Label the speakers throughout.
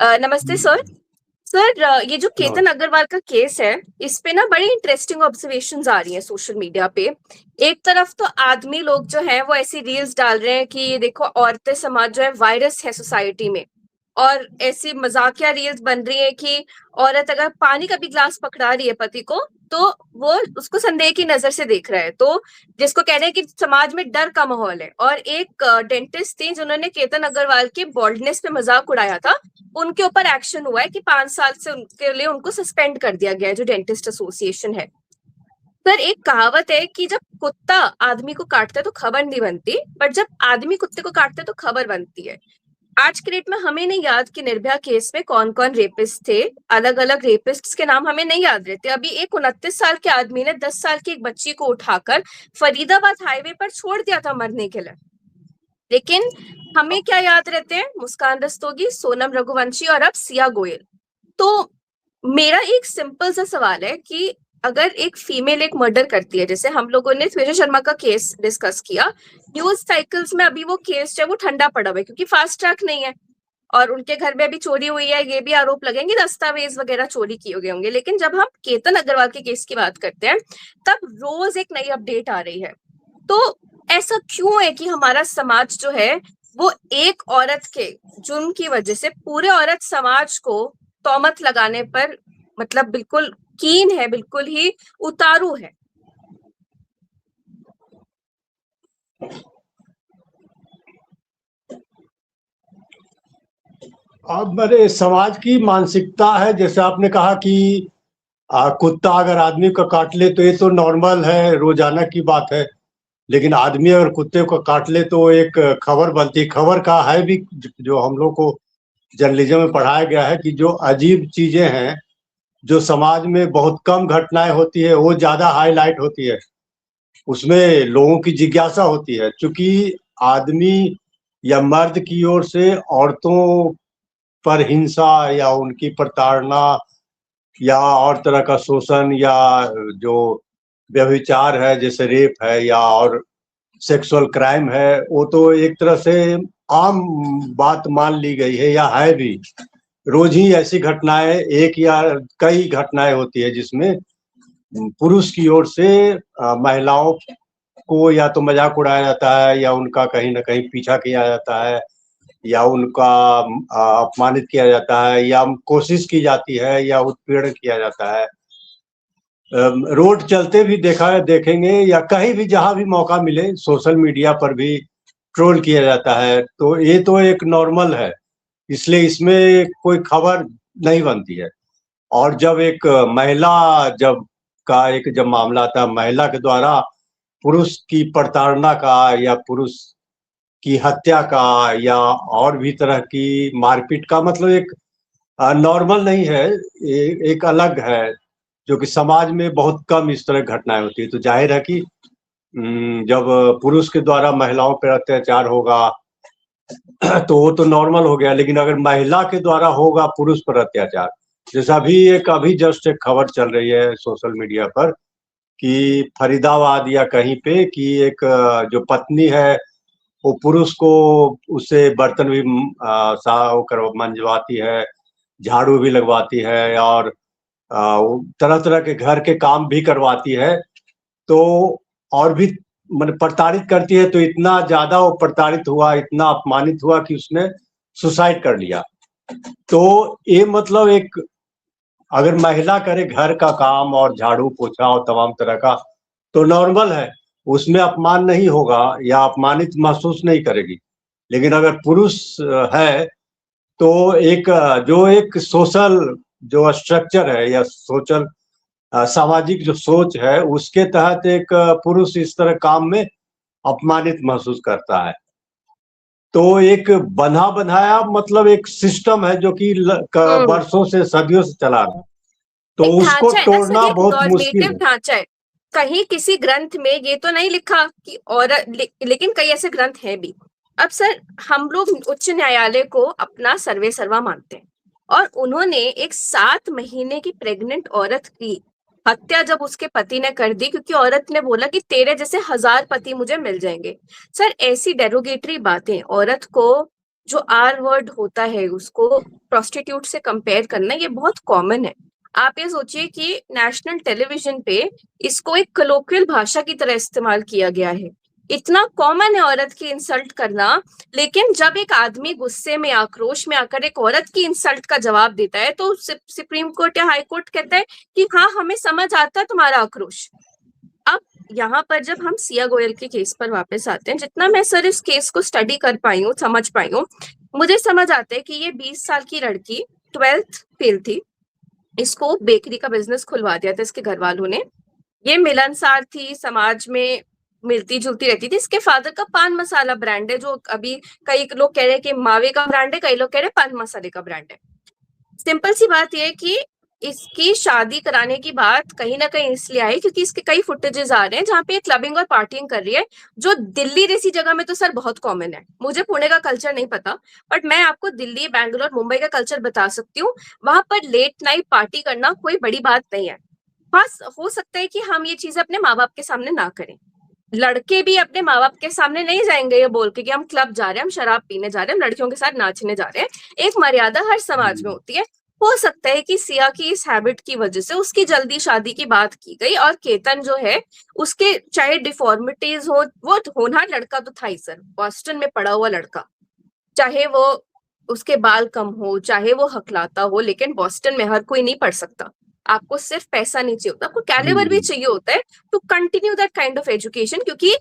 Speaker 1: नमस्ते
Speaker 2: हम्म,
Speaker 1: sir. Sir, ये जो केतन
Speaker 2: नमस्ते।
Speaker 1: अग्रवाल का केस है, इस पे ना बड़ी इंटरेस्टिंग ऑब्जर्वेशंस आ रही हैं सोशल मीडिया पे। एक तरफ तो आदमी लोग जो हैं वो ऐसी रील्स डाल रहे हैं कि ये देखो औरतें समाज जो है वायरस है सोसाइटी में, और ऐसी मजाकिया रील्स बन रही है कि औरत अगर पानी का भी ग्लास पकड़ा रही है पति को, तो वो उसको संदेह की नजर से देख रहा है, तो जिसको कह रहे हैं कि समाज में डर का माहौल है। और एक डेंटिस्ट थी जिन्होंने केतन अग्रवाल के बॉल्डनेस पे मजाक उड़ाया था, उनके ऊपर एक्शन हुआ है कि 5 साल से उनके लिए उनको सस्पेंड कर दिया गया है, जो डेंटिस्ट एसोसिएशन है। सर, एक कहावत है कि जब कुत्ता आदमी को काटता है तो खबर नहीं बनती, बट जब आदमी कुत्ते को काटता है तो खबर बनती है। आज के डेट में हमें नहीं याद कि निर्भया केस में कौन कौन रेपिस्ट थे। अलग अलग रेपिस्ट्स के नाम हमें नहीं याद रहते। अभी एक 29 साल के आदमी ने 10 साल की एक बच्ची को उठाकर फरीदाबाद हाईवे पर छोड़ दिया था मरने के लिए। लेकिन हमें क्या याद रहते हैं? मुस्कान रस्तोगी, सोनम रघुवंशी और अब सिया गोयल। तो मेरा एक सिंपल सा सवाल है कि अगर एक फीमेल एक मर्डर करती है, जैसे हम लोगों ने विजय शर्मा का केस डिस्कस किया, न्यूज साइकिल्स में अभी वो केस जो है वो ठंडा पड़ा हुआ है क्योंकि फास्ट ट्रैक नहीं है, और उनके घर में अभी चोरी हुई है, ये भी आरोप लगेंगे, दस्तावेज वगैरह चोरी किए गए होंगे। लेकिन जब हम केतन अग्रवाल के केस की बात करते हैं, तब रोज एक नई अपडेट आ रही है। तो ऐसा क्यों है कि हमारा समाज जो है वो एक औरत के जुर्म की वजह से पूरे औरत समाज को तौमत लगाने पर मतलब बिल्कुल कीन है, बिल्कुल ही उतारू है।
Speaker 2: अब मेरे समाज की मानसिकता है, जैसे आपने कहा कि कुत्ता अगर आदमी को काट ले तो ये तो नॉर्मल है, रोजाना की बात है। लेकिन आदमी अगर कुत्ते को काट ले तो एक खबर बनती है। खबर का है भी, जो हम लोग को जर्नलिज्म में पढ़ाया गया है कि जो अजीब चीजें हैं, जो समाज में बहुत कम घटनाएं होती है, वो ज्यादा हाईलाइट होती है। उसमें लोगों की जिज्ञासा होती है, क्योंकि आदमी या मर्द की ओर से औरतों पर हिंसा या उनकी प्रताड़ना या और तरह का शोषण, या जो व्यभिचार है जैसे रेप है या और सेक्सुअल क्राइम है, वो तो एक तरह से आम बात मान ली गई है या है भी। रोज ही ऐसी घटनाएं, एक या कई घटनाएं होती है जिसमें पुरुष की ओर से महिलाओं को या तो मजाक उड़ाया जाता है, या उनका कहीं ना कहीं पीछा किया जाता है, या उनका अपमानित किया जाता है, या कोशिश की जाती है, या उत्पीड़न किया जाता है। रोड चलते भी देखेंगे, या कहीं भी जहां भी मौका मिले सोशल मीडिया पर भी ट्रोल किया जाता है। तो ये तो एक नॉर्मल है, इसलिए इसमें कोई खबर नहीं बनती है। और जब एक महिला जब जब मामला आता है महिला के द्वारा पुरुष की प्रताड़ना का, या पुरुष की हत्या का, या और भी तरह की मारपीट का, मतलब एक नॉर्मल नहीं है, एक अलग है, जो कि समाज में बहुत कम इस तरह की घटनाएं होती है। तो जाहिर है कि जब पुरुष के द्वारा महिलाओं पर अत्याचार होगा तो वो तो नॉर्मल हो गया। लेकिन अगर महिला के द्वारा होगा पुरुष पर अत्याचार, जैसा अभी जस्ट एक खबर चल रही है सोशल मीडिया पर कि फरीदाबाद या कहीं पे कि एक जो पत्नी है वो पुरुष को उससे बर्तन भी साफ कर मंजवाती है, झाड़ू भी लगवाती है, और तरह तरह के घर के काम भी करवाती है। तो और भी मतलब प्रताड़ित करती है, तो इतना ज्यादा वो प्रताड़ित हुआ, इतना अपमानित हुआ कि उसने सुसाइड कर लिया। तो ये मतलब एक, अगर महिला करे घर का काम और झाड़ू पोछा और तमाम तरह का, तो नॉर्मल है, उसमें अपमान नहीं होगा या अपमानित महसूस नहीं करेगी। लेकिन अगर पुरुष है तो एक जो एक सोशल जो स्ट्रक्चर है या सोशल सामाजिक जो सोच है, उसके तहत एक पुरुष इस तरह काम में अपमानित महसूस करता है। तो एक बंधा बंधाया मतलब एक सिस्टम है जो कि
Speaker 1: हम्म।
Speaker 2: वर्षों से सदियों से चला रहा है, तो
Speaker 1: एक
Speaker 2: उसको
Speaker 1: ढांचा है ना सर,
Speaker 2: तोड़ना
Speaker 1: ये
Speaker 2: बहुत
Speaker 1: नॉर्मेटिव
Speaker 2: मुश्किल है।
Speaker 1: ढांचा है। कहीं किसी ग्रंथ में ये तो नहीं लिखा कि औरत लेकिन कई ऐसे ग्रंथ हैं भी। अब सर, हम लोग उच्च न्यायालय को अपना सर्वे सर्वा मानते हैं, और उन्होंने एक 7 महीने की प्रेग्नेंट औरत की हत्या जब उसके पति ने कर दी क्योंकि औरत ने बोला कि तेरे जैसे 1000 पति मुझे मिल जाएंगे। सर, ऐसी डेरोगेटरी बातें औरत को जो आर वर्ड होता है उसको प्रोस्टिट्यूट से कंपेयर करना ये बहुत कॉमन है। आप ये सोचिए कि नेशनल टेलीविजन पे इसको एक कलोक्वियल भाषा की तरह इस्तेमाल किया गया है। इतना कॉमन है औरत की इंसल्ट करना, लेकिन जब एक आदमी गुस्से में आक्रोश में आकर एक औरत की इंसल्ट का जवाब देता है तो सुप्रीम कोर्ट या हाई कोर्ट कहता है कि हाँ हमें समझ आता है तुम्हारा आक्रोश। अब यहाँ पर जब हम सिया गोयल के केस पर वापस आते हैं, जितना मैं सर इस केस को स्टडी कर पाई हूँ, समझ पाई हूँ, मुझे समझ आता है कि ये 20 साल की लड़की 12th फेल थी, इसको बेकरी का बिजनेस खुलवा दिया था इसके घर वालों ने। ये मिलनसार थी, समाज में मिलती जुलती रहती थी। इसके फादर का पान मसाला ब्रांड है, जो अभी कई लोग कह रहे हैं कि मावे का ब्रांड है, कई लोग कह रहे हैं पान मसाले का ब्रांड है। सिंपल सी बात यह है कि इसकी शादी कराने की बात कहीं ना कहीं इसलिए आई क्योंकि इसके कई फुटेजेस आ रहे हैं जहाँ पे क्लबिंग और पार्टिंग कर रही है, जो दिल्ली जैसी जगह में तो सर बहुत कॉमन है। मुझे पुणे का कल्चर नहीं पता, बट मैं आपको दिल्ली, बैंगलोर, मुंबई का कल्चर बता सकती हूँ। वहां पर लेट नाइट पार्टी करना कोई बड़ी बात नहीं है। बस हो सकता है कि हम ये चीजें अपने माँ बाप के सामने ना करें। लड़के भी अपने माँ बाप के सामने नहीं जाएंगे ये बोल के कि हम क्लब जा रहे हैं, हम शराब पीने जा रहे हैं, हम लड़कियों के साथ नाचने जा रहे हैं। एक मर्यादा हर समाज में होती है। हो सकता है कि सिया की इस हैबिट की वजह से उसकी जल्दी शादी की बात की गई, और केतन जो है उसके चाहे डिफॉर्मिटीज हो, वो होनहार लड़का तो था ही सर, बॉस्टन में पड़ा हुआ लड़का, चाहे वो उसके बाल कम हो, चाहे वो हकलाता हो, लेकिन बॉस्टन में हर कोई नहीं पढ़ सकता। आपको सिर्फ पैसा नहीं चाहिए होता, आपको कैलिबर भी चाहिए होता है to continue that kind of education, क्योंकि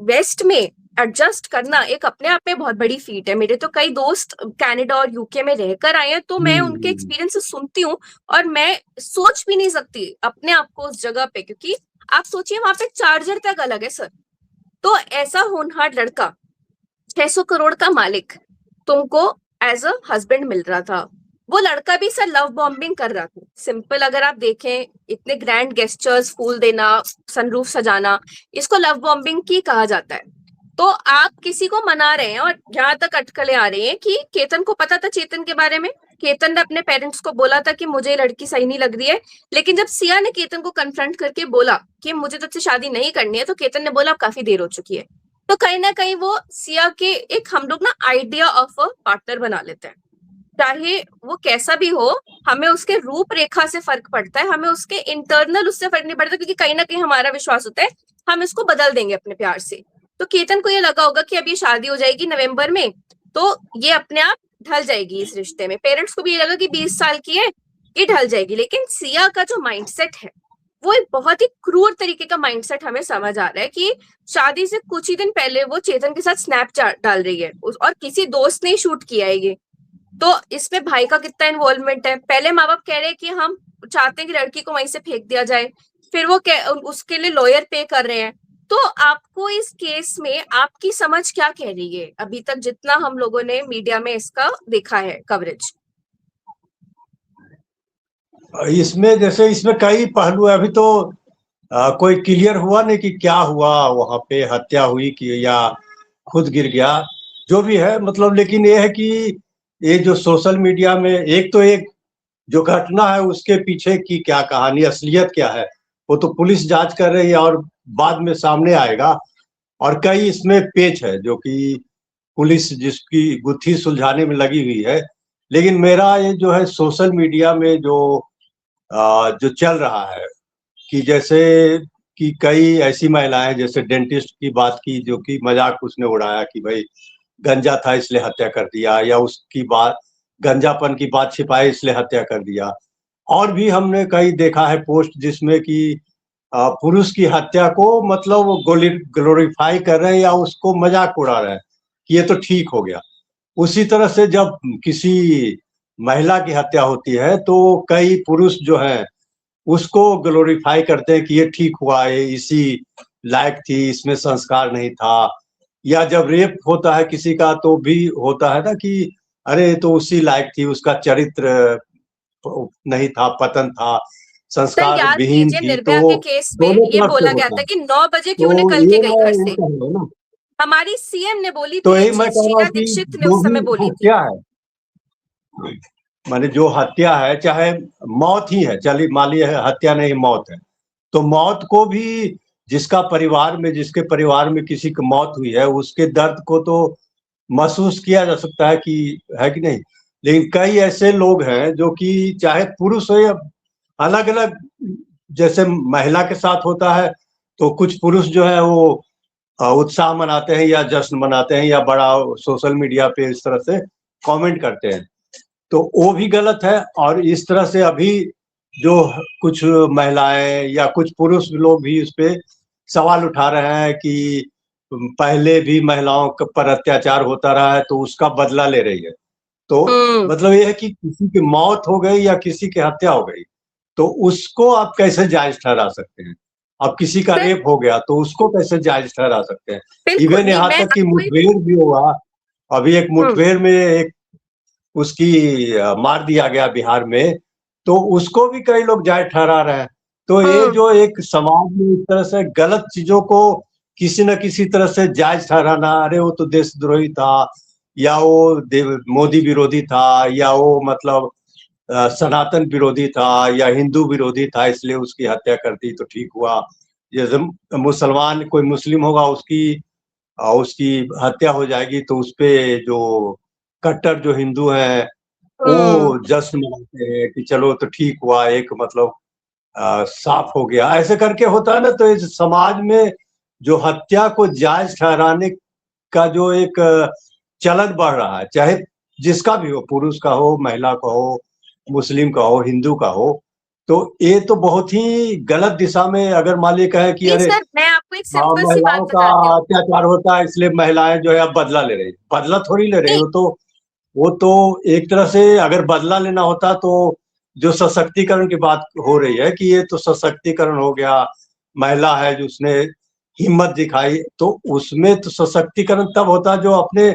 Speaker 1: वेस्ट में एडजस्ट करना एक अपने आप में बहुत बड़ी फीट है। मेरे तो कई दोस्त कनाडा और यूके में रहकर आए हैं, तो मैं उनके एक्सपीरियंस से सुनती हूँ और मैं सोच भी नहीं सकती अपने आप को उस जगह पे, क्योंकि आप सोचिए वहां पे चार्जर तक अलग है सर। तो ऐसा होनहार लड़का, 600 करोड़ का मालिक, तुमको एज अ हस्बैंड मिल रहा था। वो लड़का भी सर लव बॉम्बिंग कर रहा था। सिंपल अगर आप देखें, इतने ग्रैंड गेस्चर्स, फूल देना, सनरूफ सजाना, इसको लव बॉम्बिंग की कहा जाता है। तो आप किसी को मना रहे हैं और यहाँ तक अटकलें आ रही हैं कि केतन को पता था चेतन के बारे में। केतन ने अपने पेरेंट्स को बोला था कि मुझे लड़की सही नहीं लग रही है, लेकिन जब सिया ने केतन को कन्फ्रंट करके बोला कि मुझे तुझसे शादी नहीं करनी है, तो केतन ने बोला अब काफी देर हो चुकी है। तो कहीं ना कहीं वो सिया के एक हम लोग ना आइडिया ऑफ अ पार्टनर बना लेते हैं, चाहे वो कैसा भी हो। हमें उसके रूपरेखा से फर्क पड़ता है, हमें उसके इंटरनल उससे फर्क नहीं पड़ता, क्योंकि कहीं ना कहीं हमारा विश्वास होता है हम इसको बदल देंगे अपने प्यार से। तो केतन को ये लगा होगा कि अब ये शादी हो जाएगी नवंबर में, तो ये अपने आप ढल जाएगी इस रिश्ते में। पेरेंट्स को भी ये लगा कि 20 साल की है, ये ढल जाएगी। लेकिन सिया का जो माइंडसेट है वो एक बहुत ही क्रूर तरीके का माइंडसेट हमें समझ आ रहा है कि शादी से कुछ ही दिन पहले वो चेतन के साथ स्नैप डाल रही है, और किसी दोस्त ने शूट किया है ये। तो इसमें भाई का कितना इन्वॉल्वमेंट है। पहले माँ बाप कह रहे हैं कि हम चाहते हैं कि लड़की को वहीं से फेंक दिया जाए, फिर वो उसके लिए लॉयर पे कर रहे हैं। तो आपको इस केस में आपकी समझ क्या कह रही है अभी तक, जितना हम लोगों ने मीडिया में इसका देखा है कवरेज?
Speaker 2: इसमें जैसे इसमें कई पहलू है। अभी तो कोई क्लियर हुआ नहीं कि क्या हुआ वहां पे, हत्या हुई कि या खुद गिर गया, जो भी है मतलब। लेकिन ये है कि ये जो सोशल मीडिया में एक तो एक जो घटना है उसके पीछे की क्या कहानी, असलियत क्या है, वो तो पुलिस जांच कर रही है और बाद में सामने आएगा। और कई इसमें पेच है जो कि पुलिस जिसकी गुत्थी सुलझाने में लगी हुई है। लेकिन मेरा ये जो है सोशल मीडिया में जो चल रहा है कि जैसे कि कई ऐसी महिलाएं, जैसे डेंटिस्ट की बात की जो कि मजाक उसने उड़ाया कि भाई गंजा था इसलिए हत्या कर दिया, या उसकी बात गंजापन की बात छिपाई इसलिए हत्या कर दिया। और भी हमने कई देखा है पोस्ट जिसमें कि पुरुष की हत्या को मतलब वो ग्लोरीफाई कर रहे हैं या उसको मजाक उड़ा रहे हैं कि ये तो ठीक हो गया। उसी तरह से जब किसी महिला की हत्या होती है तो कई पुरुष जो हैं उसको ग्लोरीफाई करते हैं कि ये ठीक हुआ, ये इसी लायक थी, इसमें संस्कार नहीं था। या जब रेप होता है किसी का तो भी होता है ना कि अरे तो उसी लायक थी, उसका चरित्र नहीं था, पतन था,
Speaker 1: सर
Speaker 2: संस्कार
Speaker 1: याद
Speaker 2: विहीन
Speaker 1: कीजिए
Speaker 2: थी।
Speaker 1: निर्भया
Speaker 2: तो
Speaker 1: के केस में
Speaker 2: दोनों
Speaker 1: ये
Speaker 2: तरफ से
Speaker 1: बोला गया
Speaker 2: होता
Speaker 1: था
Speaker 2: है।
Speaker 1: कि 9 बजे क्यों
Speaker 2: तो
Speaker 1: निकल के
Speaker 2: ये
Speaker 1: गई घर से।
Speaker 2: है ना।
Speaker 1: हमारी सीएम ने बोली
Speaker 2: तो
Speaker 1: थी ये
Speaker 2: यही मैं
Speaker 1: चीज,
Speaker 2: कह रहा
Speaker 1: शीला
Speaker 2: हूँ कि
Speaker 1: दीक्षित ने
Speaker 2: जो
Speaker 1: उस
Speaker 2: भी
Speaker 1: समय बोली थी।
Speaker 2: हत्या है, माने जो हत्या है, चाहे मौत ही है, चलिए मान लिया है हत्या नहीं मौत है, तो मौत को भी जिसके परिवार में किसी की मौत हुई है उसके दर्द को तो महसूस किया जा सकता है कि है कि नहीं। लेकिन कई ऐसे लोग हैं जो कि चाहे पुरुष हो या अलग अलग, जैसे महिला के साथ होता है तो कुछ पुरुष जो है वो उत्साह मनाते हैं या जश्न मनाते हैं या बड़ा सोशल मीडिया पे इस तरह से कमेंट करते हैं, तो वो भी गलत है। और इस तरह से अभी जो कुछ महिलाएं या कुछ पुरुष लोग भी उस पे सवाल उठा रहे हैं कि पहले भी महिलाओं पर अत्याचार होता रहा है तो उसका बदला ले रही है। तो मतलब ये है कि किसी की मौत हो गई या किसी की हत्या हो गई तो उसको आप कैसे जायज ठहरा सकते हैं। अब किसी का रेप हो गया तो उसको कैसे जायज ठहरा सकते हैं। इवन यहाँ तक कि मुठभेड़ भी हुआ, अभी एक मुठभेड़ में एक उसकी मार दिया गया बिहार में, तो उसको भी कई लोग जायज ठहरा रहे हैं। तो ये जो एक समाज में इस तरह से गलत चीजों को किसी न किसी तरह से जायज ठहराना, अरे वो तो देशद्रोही था या वो मोदी विरोधी था या वो मतलब सनातन विरोधी था या हिंदू विरोधी था इसलिए उसकी हत्या कर दी तो ठीक हुआ। जैसे मुसलमान कोई मुस्लिम होगा उसकी हत्या हो जाएगी तो उसपे जो कट्टर जो हिंदू हैं वो जश्न मनाते हैं कि चलो तो ठीक हुआ, एक मतलब साफ हो गया। ऐसे करके होता है ना। तो इस समाज में जो हत्या को जायज ठहराने का जो एक चलन बढ़ रहा है, चाहे जिसका भी हो, पुरुष का हो, महिला का हो, मुस्लिम का हो, हिंदू का हो, तो ये तो बहुत ही गलत दिशा में अगर मान लीजिए कहे कि अरे
Speaker 1: मैं आपको एक सिंपल सी बात
Speaker 2: महिलाओं का
Speaker 1: बताती हूँ।
Speaker 2: अत्याचार होता है इसलिए महिलाएं जो है अब बदला ले रही, बदला थोड़ी ले रही। वो तो एक तरह से अगर बदला लेना होता तो जो सशक्तिकरण की बात हो रही है कि ये तो सशक्तिकरण हो गया, महिला है जो उसने हिम्मत दिखाई, तो उसमें तो सशक्तिकरण तब होता जो अपने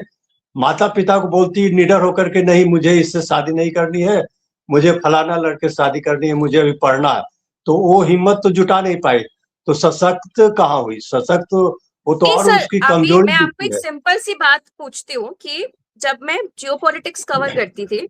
Speaker 2: माता पिता को बोलती निडर होकर के नहीं मुझे इससे शादी नहीं करनी है, मुझे फलाना लड़के से शादी करनी है, मुझे अभी पढ़ना है, तो वो हिम्मत तो जुटा नहीं पाई। तो सशक्त कहाँ हुई, सशक्त वो तो और
Speaker 1: सर,
Speaker 2: उसकी
Speaker 1: अभी
Speaker 2: कमजोरी
Speaker 1: मैं आपको
Speaker 2: दिखती
Speaker 1: एक
Speaker 2: है।
Speaker 1: सिंपल सी बात पूछती हूँ कि जब मैं जियोपॉलिटिक्स कवर करती थी,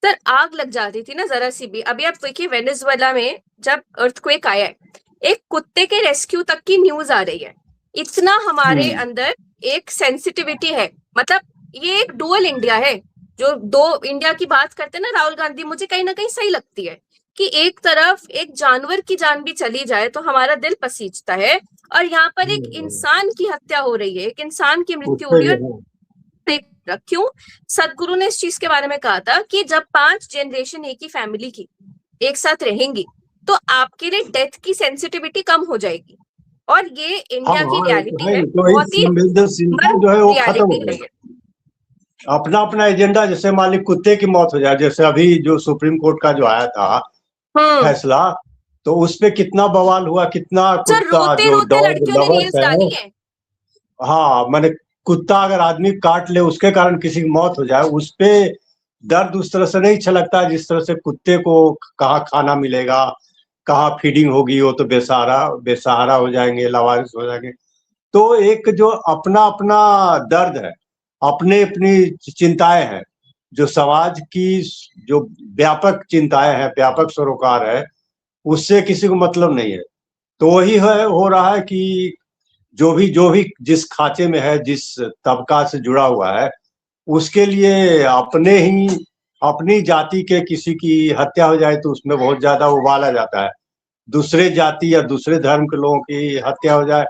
Speaker 1: सर आग लग जाती थी ना जरा सी भी। अभी आप देखिए वेनेजुएला में जब अर्थक्वेक आया है, एक कुत्ते के रेस्क्यू तक की न्यूज आ रही है। इतना हमारे अंदर एक सेंसिटिविटी है। मतलब ये एक डुअल इंडिया है। जो दो इंडिया की बात करते हैं ना राहुल गांधी, मुझे कहीं ना कहीं सही लगती है कि एक तरफ एक जानवर की जान भी चली जाए तो हमारा दिल पसीजता है, और यहाँ पर एक इंसान की हत्या हो रही है, एक इंसान की
Speaker 2: उस
Speaker 1: मृत्यु हो
Speaker 2: पे
Speaker 1: रही
Speaker 2: जो
Speaker 1: है।
Speaker 2: है
Speaker 1: और क्यों? सदगुरु ने इस चीज के बारे में कहा था कि जब 5 जनरेशन एक ही फैमिली की एक साथ रहेंगी तो आपके लिए डेथ की सेंसिटिविटी कम हो जाएगी। और ये
Speaker 2: हाँ
Speaker 1: इंडिया की
Speaker 2: हाँ ये तो
Speaker 1: रियलिटी
Speaker 2: है
Speaker 1: है,
Speaker 2: ही, तो
Speaker 1: बहुत
Speaker 2: इस
Speaker 1: ही
Speaker 2: संवेदनशीलता
Speaker 1: मर्म
Speaker 2: जो है वो खत्म हो
Speaker 1: रियलिटी है
Speaker 2: गई।
Speaker 1: ये।
Speaker 2: अपना अपना एजेंडा, जैसे मान ली कुत्ते की मौत हो जाए, जैसे अभी जो सुप्रीम कोर्ट का जो आया था फैसला, तो उसपे कितना बवाल हुआ, कितना
Speaker 1: सर
Speaker 2: कुत्ता
Speaker 1: रोते
Speaker 2: जो
Speaker 1: रोते
Speaker 2: डॉग
Speaker 1: लड़कियों ने
Speaker 2: लवर्स
Speaker 1: रील्स
Speaker 2: है।
Speaker 1: डाली है।
Speaker 2: हाँ मैंने, कुत्ता अगर आदमी काट ले उसके कारण किसी की मौत हो जाए उस पे दर्द उस तरह से नहीं छलकता जिस तरह से कुत्ते को कहाँ खाना मिलेगा, कहाँ फीडिंग होगी, वो तो बेसहारा बेसहारा हो जाएंगे, लावारिस हो जाएंगे। तो एक जो अपना अपना दर्द है, अपने अपनी चिंताएं हैं, जो समाज की जो व्यापक चिंताएं हैं, व्यापक सरोकार है, उससे किसी को मतलब नहीं है। तो वही है, हो रहा है कि जो भी जिस खांचे में है, जिस तबका से जुड़ा हुआ है, उसके लिए अपने ही अपनी जाति के किसी की हत्या हो जाए तो उसमें बहुत ज्यादा उबाला जाता है। दूसरे जाति या दूसरे धर्म के लोगों की हत्या हो जाए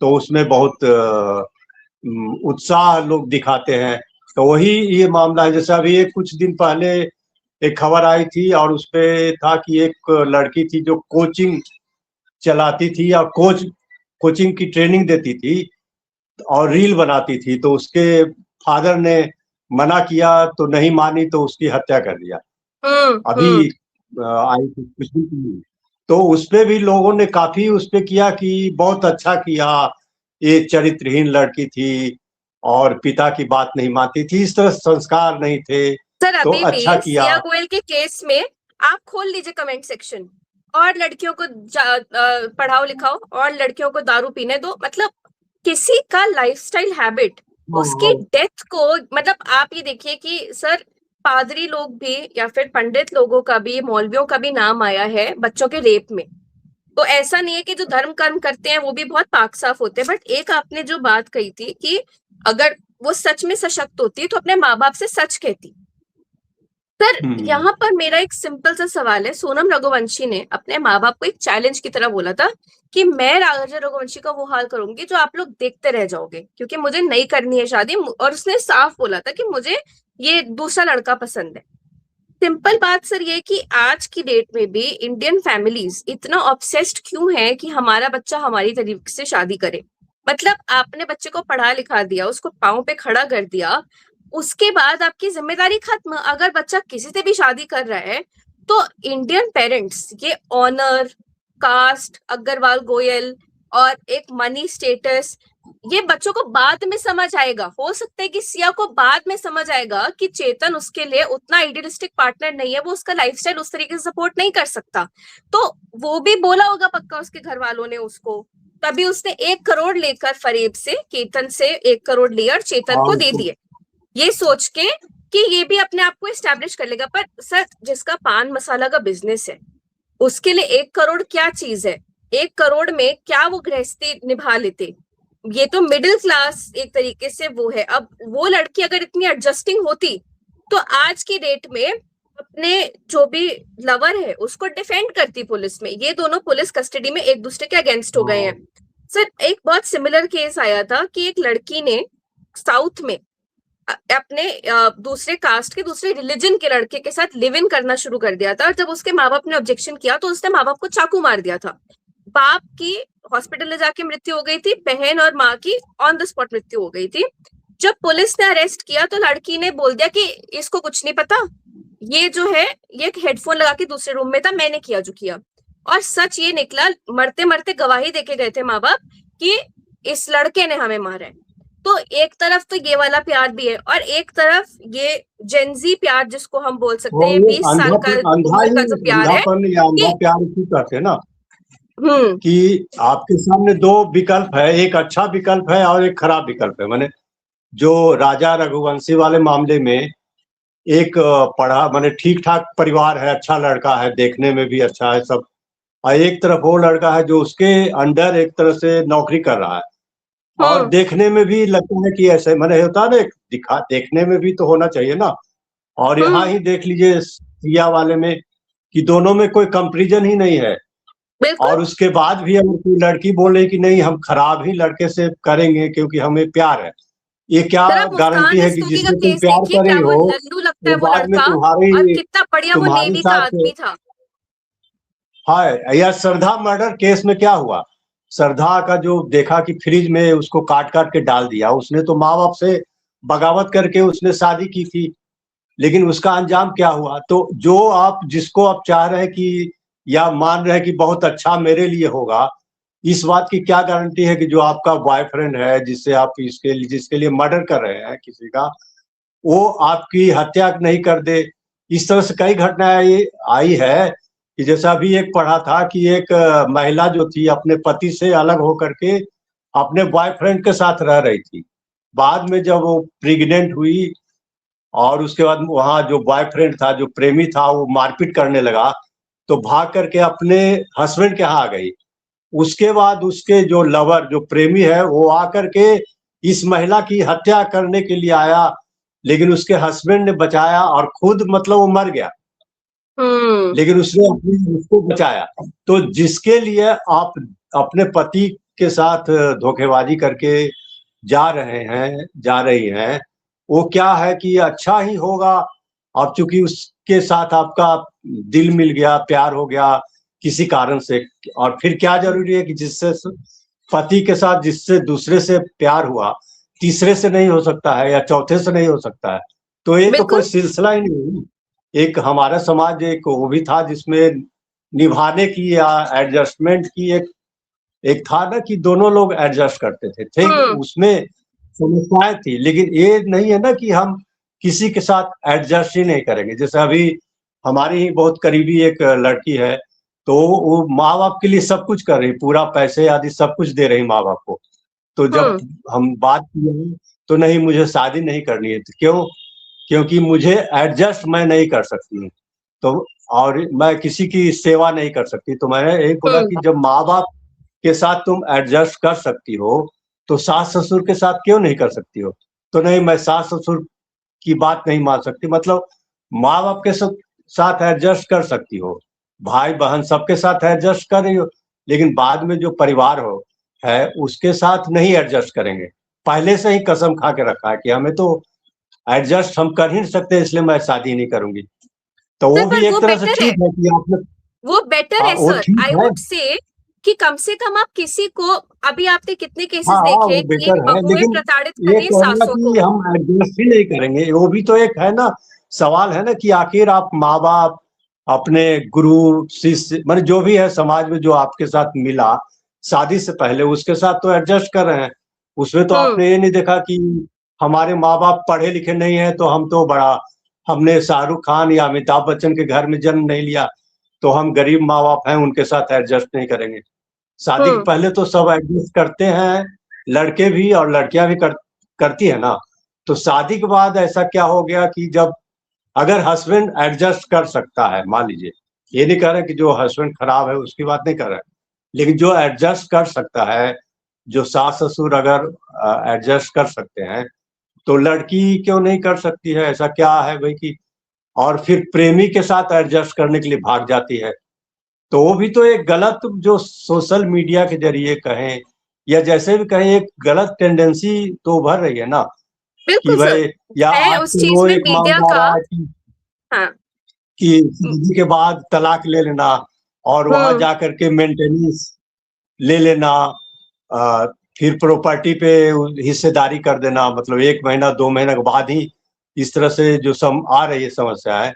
Speaker 2: तो उसमें बहुत उत्साह लोग दिखाते हैं। तो वही ये मामला है। जैसे अभी एक कुछ दिन पहले एक खबर आई थी और उसपे था कि एक लड़की थी जो कोचिंग चलाती थी या कोचिंग की ट्रेनिंग देती थी और रील बनाती थी, तो उसके फादर ने मना किया तो नहीं मानी तो उसकी हत्या कर दिया। अभी आई थी कुछ दिन पहले। तो उसपे भी लोगों ने काफी उसपे किया कि बहुत अच्छा किया, ये चरित्रहीन लड़की थी और पिता की बात नहीं मानती थी, इस तरह संस्कार नहीं थे,
Speaker 1: सर
Speaker 2: तो
Speaker 1: अभी
Speaker 2: अच्छा
Speaker 1: भी
Speaker 2: किया।
Speaker 1: सिया गोयल के केस में आप खोल लीजिए कमेंट सेक्शन, और लड़कियों को पढ़ाओ लिखाओ और लड़कियों को दारू पीने दो। मतलब किसी का लाइफस्टाइल हैबिट उसकी डेथ को, मतलब आप ये देखिए कि सर पादरी लोग भी या फिर पंडित लोगों का भी, मौलवियों का भी नाम आया है बच्चों के रेप में। तो ऐसा नहीं है कि जो धर्म कर्म करते हैं वो भी बहुत पाक साफ होते हैं। बट एक आपने जो बात कही थी कि अगर वो सच में सशक्त होती तो अपने माँ बाप से सच कहती। सर यहाँ पर मेरा एक सिंपल सा सवाल है, सोनम रघुवंशी ने अपने माँ बाप को एक चैलेंज की तरह बोला था कि मैं राजा रघुवंशी का वो हाल करूंगी जो आप लोग देखते रह जाओगे, क्योंकि मुझे नहीं करनी है शादी, और उसने साफ बोला था कि मुझे ये दूसरा लड़का पसंद है। सिंपल बात सर ये कि आज की डेट में भी इंडियन फैमिलीज इतना ऑब्सेस्ड क्यों है कि हमारा बच्चा हमारी तरीके से शादी करे। मतलब आपने बच्चे को पढ़ा लिखा दिया, उसको पाँव पे खड़ा कर दिया, उसके बाद आपकी जिम्मेदारी खत्म। अगर बच्चा किसी से भी शादी कर रहा है तो इंडियन पेरेंट्स ये ऑनर, कास्ट, अग्रवाल गोयल और एक मनी स्टेटस, ये बच्चों को बाद में समझ आएगा। हो सकता है कि सिया को बाद में समझ आएगा कि चेतन उसके लिए उतना आइडियलिस्टिक पार्टनर नहीं है, वो उसका लाइफस्टाइल उस तरीके से सपोर्ट नहीं कर सकता। तो वो भी बोला होगा पक्का उसके घर वालों ने उसको, तभी उसने 1 करोड़ लेकर फरेब से, केतन से 1 करोड़ लिया और चेतन को दे दिए, ये सोच के कि ये भी अपने आप को एस्टेब्लिश कर लेगा। पर सर जिसका पान मसाला का बिजनेस है उसके लिए 1 करोड़ क्या चीज है? 1 करोड़ में क्या वो गृहस्थी निभा लेते? ये तो मिडिल क्लास एक तरीके से वो है। अब वो लड़की अगर इतनी एडजस्टिंग होती तो आज की डेट में अपने जो भी लवर है उसको डिफेंड करती पुलिस में। ये दोनों पुलिस कस्टडी में एक दूसरे के अगेंस्ट हो गए हैं। सर एक बहुत सिमिलर केस आया था कि एक लड़की ने साउथ में अपने दूसरे कास्ट के, दूसरे रिलीजन के लड़के के साथ लिव इन करना शुरू कर दिया था, और जब उसके माँ बाप ने ऑब्जेक्शन किया तो उसने माँ बाप को चाकू मार दिया था। बाप की हॉस्पिटल में जाके मृत्यु हो गई थी, बहन और माँ की ऑन द स्पॉट मृत्यु हो गई थी। जब पुलिस ने अरेस्ट किया तो लड़की ने बोल दिया कि इसको कुछ नहीं पता, ये जो है ये हेडफोन लगा के दूसरे रूम में था, मैंने किया जो किया। और सच ये निकला, मरते मरते गवाही देके गए थे माँ बाप कि इस लड़के ने हमें मारा है। तो एक तरफ तो ये वाला प्यार भी है और एक तरफ ये जेंजी प्यार जिसको हम बोल सकते हैं, 20 साल का उम्र का जो प्यार है,
Speaker 2: प्यार इसी कहते हैं ना कि आपके सामने 2 विकल्प है, एक अच्छा विकल्प है और एक खराब विकल्प है। मैंने जो राजा रघुवंशी वाले मामले में एक पढ़ा माने ठीक ठाक परिवार है, अच्छा लड़का है, देखने में भी अच्छा है सब, और एक तरफ वो लड़का है जो उसके अंडर एक तरह से नौकरी कर रहा है और देखने में भी लगता है कि ऐसे मैंने होता है ना, दिखा देखने में भी तो होना चाहिए ना। और यहाँ ही देख लीजिए सिया वाले में कि दोनों में कोई कंपैरिजन ही नहीं है। और उसके बाद भी अगर कोई लड़की बोले कि नहीं हम खराब ही लड़के से करेंगे क्योंकि हमें प्यार है, ये क्या गारंटी है कि जिससे तुम प्यार कर रही हो वो बाद में तुम्हारी साथ। हाँ, यह श्रद्धा मर्डर केस में क्या हुआ, श्रद्धा का जो देखा कि फ्रिज में उसको काट काट के डाल दिया, उसने तो माँ बाप से बगावत करके उसने शादी की थी, लेकिन उसका अंजाम क्या हुआ। तो जो आप जिसको आप चाह रहे हैं कि या मान रहे हैं कि बहुत अच्छा मेरे लिए होगा, इस बात की क्या गारंटी है कि जो आपका बॉयफ्रेंड है जिससे आप जिसके लिए मर्डर कर रहे हैं किसी का, वो आपकी हत्या नहीं कर दे। इस तरह से कई घटनाएं आई है कि जैसा अभी एक पढ़ा था कि एक महिला जो थी अपने पति से अलग होकर के अपने बॉयफ्रेंड के साथ रह रही थी, बाद में जब वो प्रेग्नेंट हुई और उसके बाद वहाँ जो बॉयफ्रेंड था, जो प्रेमी था, वो मारपीट करने लगा तो भाग करके अपने हस्बैंड के यहाँ आ गई। उसके बाद उसके जो लवर, जो प्रेमी है, वो आकर के इस महिला की हत्या करने के लिए आया, लेकिन उसके हस्बैंड ने बचाया और खुद मतलब वो मर गया, लेकिन उसने उसको बचाया। तो जिसके लिए आप अपने पति के साथ धोखेबाजी करके जा रही हैं, वो क्या है कि अच्छा ही होगा। अब चूंकि उसके साथ आपका दिल मिल गया, प्यार हो गया किसी कारण से, और फिर क्या जरूरी है कि जिससे पति के साथ जिससे दूसरे से प्यार हुआ, तीसरे से नहीं हो सकता है या चौथे से नहीं हो सकता है। तो ये तो कोई सिलसिला ही नहीं। एक हमारा समाज एक वो भी था जिसमें निभाने की या एडजस्टमेंट की एक था ना कि दोनों लोग एडजस्ट करते थे, ठीक, उसमें समस्याएं थी। लेकिन ये नहीं है ना कि हम किसी के साथ एडजस्ट ही नहीं करेंगे। जैसे अभी हमारी ही बहुत करीबी एक लड़की है, तो वो माँ बाप के लिए सब कुछ कर रही, पूरा पैसे आदि सब कुछ दे रही माँ बाप को। तो जब हम बात किए तो नहीं मुझे शादी नहीं करनी है, तो क्यों? क्योंकि मुझे एडजस्ट मैं नहीं कर सकती हूँ, तो और मैं किसी की सेवा नहीं कर सकती। तो मैंने एक बोला कि जब माँ बाप के साथ तुम एडजस्ट कर सकती हो तो सास ससुर के साथ क्यों नहीं कर सकती हो? तो नहीं, मैं सास ससुर की बात नहीं मान सकती। मतलब माँ बाप के साथ एडजस्ट कर सकती हो, भाई बहन सबके साथ एडजस्ट कर रही हो, लेकिन बाद में जो परिवार हो है उसके साथ नहीं एडजस्ट करेंगे। पहले से ही कसम खा के रखा है कि हमें तो एडजस्ट हम कर ही नहीं सकते, इसलिए मैं शादी नहीं करूंगी। तो
Speaker 1: सर
Speaker 2: वो
Speaker 1: पर
Speaker 2: भी
Speaker 1: वो
Speaker 2: एक तरह से
Speaker 1: बेटर है,
Speaker 2: ठीक है कि आपने,
Speaker 1: वो बेटर
Speaker 2: हाँ
Speaker 1: है
Speaker 2: वो
Speaker 1: सर।
Speaker 2: ठीक
Speaker 1: आई
Speaker 2: है।
Speaker 1: वुड से कि कम से कम आप किसी को, अभी आपने कितने
Speaker 2: हाँ
Speaker 1: केसेस
Speaker 2: हाँ
Speaker 1: देखे
Speaker 2: वो
Speaker 1: कि
Speaker 2: बेटर है,
Speaker 1: बहुएं
Speaker 2: लेकिन
Speaker 1: प्रताड़ित कर
Speaker 2: ये
Speaker 1: रही हैं
Speaker 2: कहना
Speaker 1: सासों को।
Speaker 2: कि हम एडजस्ट ही नहीं करेंगे, वो भी तो एक है ना, सवाल है ना कि आखिर आप माँ बाप, अपने गुरु शिष्य, मतलब जो भी है समाज में जो आपके साथ मिला शादी से पहले, उसके साथ तो एडजस्ट कर रहे हैं। उसमें तो
Speaker 1: हम्म
Speaker 2: आपने ये नहीं देखा कि हमारे माँ बाप पढ़े लिखे नहीं है तो हम तो बड़ा, हमने शाहरुख खान या अमिताभ बच्चन के घर में जन्म नहीं लिया तो हम गरीब माँ बाप हैं, उनके साथ एडजस्ट नहीं करेंगे। शादी के
Speaker 1: हम्म
Speaker 2: पहले तो सब एडजस्ट करते हैं, लड़के भी और लड़कियां भी करती है ना। तो शादी के बाद ऐसा क्या हो गया कि जब, अगर हस्बैंड एडजस्ट कर सकता है, मान लीजिए, ये नहीं कह रहे कि जो हस्बैंड खराब है उसकी बात नहीं कर रहे, लेकिन जो एडजस्ट कर सकता है, जो सास ससुर अगर एडजस्ट कर सकते हैं, तो लड़की क्यों नहीं कर सकती है? ऐसा क्या है भाई कि, और फिर प्रेमी के साथ एडजस्ट करने के लिए भाग जाती है। तो वो भी तो एक गलत, जो सोशल मीडिया के जरिए कहें या जैसे भी कहें, एक गलत टेंडेंसी तो उभर रही है ना कि
Speaker 1: बिल्कुल सर।
Speaker 2: भाई, या
Speaker 1: मैं उस
Speaker 2: आजकल
Speaker 1: चीज
Speaker 2: वो
Speaker 1: में
Speaker 2: एक
Speaker 1: मीडिया
Speaker 2: मामला आ
Speaker 1: का,
Speaker 2: रहा है कि
Speaker 1: हाँ।
Speaker 2: शादी के बाद तलाक ले लेना और वहां
Speaker 1: हम्म
Speaker 2: जा करके मेंटेनेंस ले लेना, अ, फिर प्रॉपर्टी पे हिस्सेदारी कर देना, मतलब 1 महीना 2 महीना के बाद ही, इस तरह से जो आ रही है समस्या है।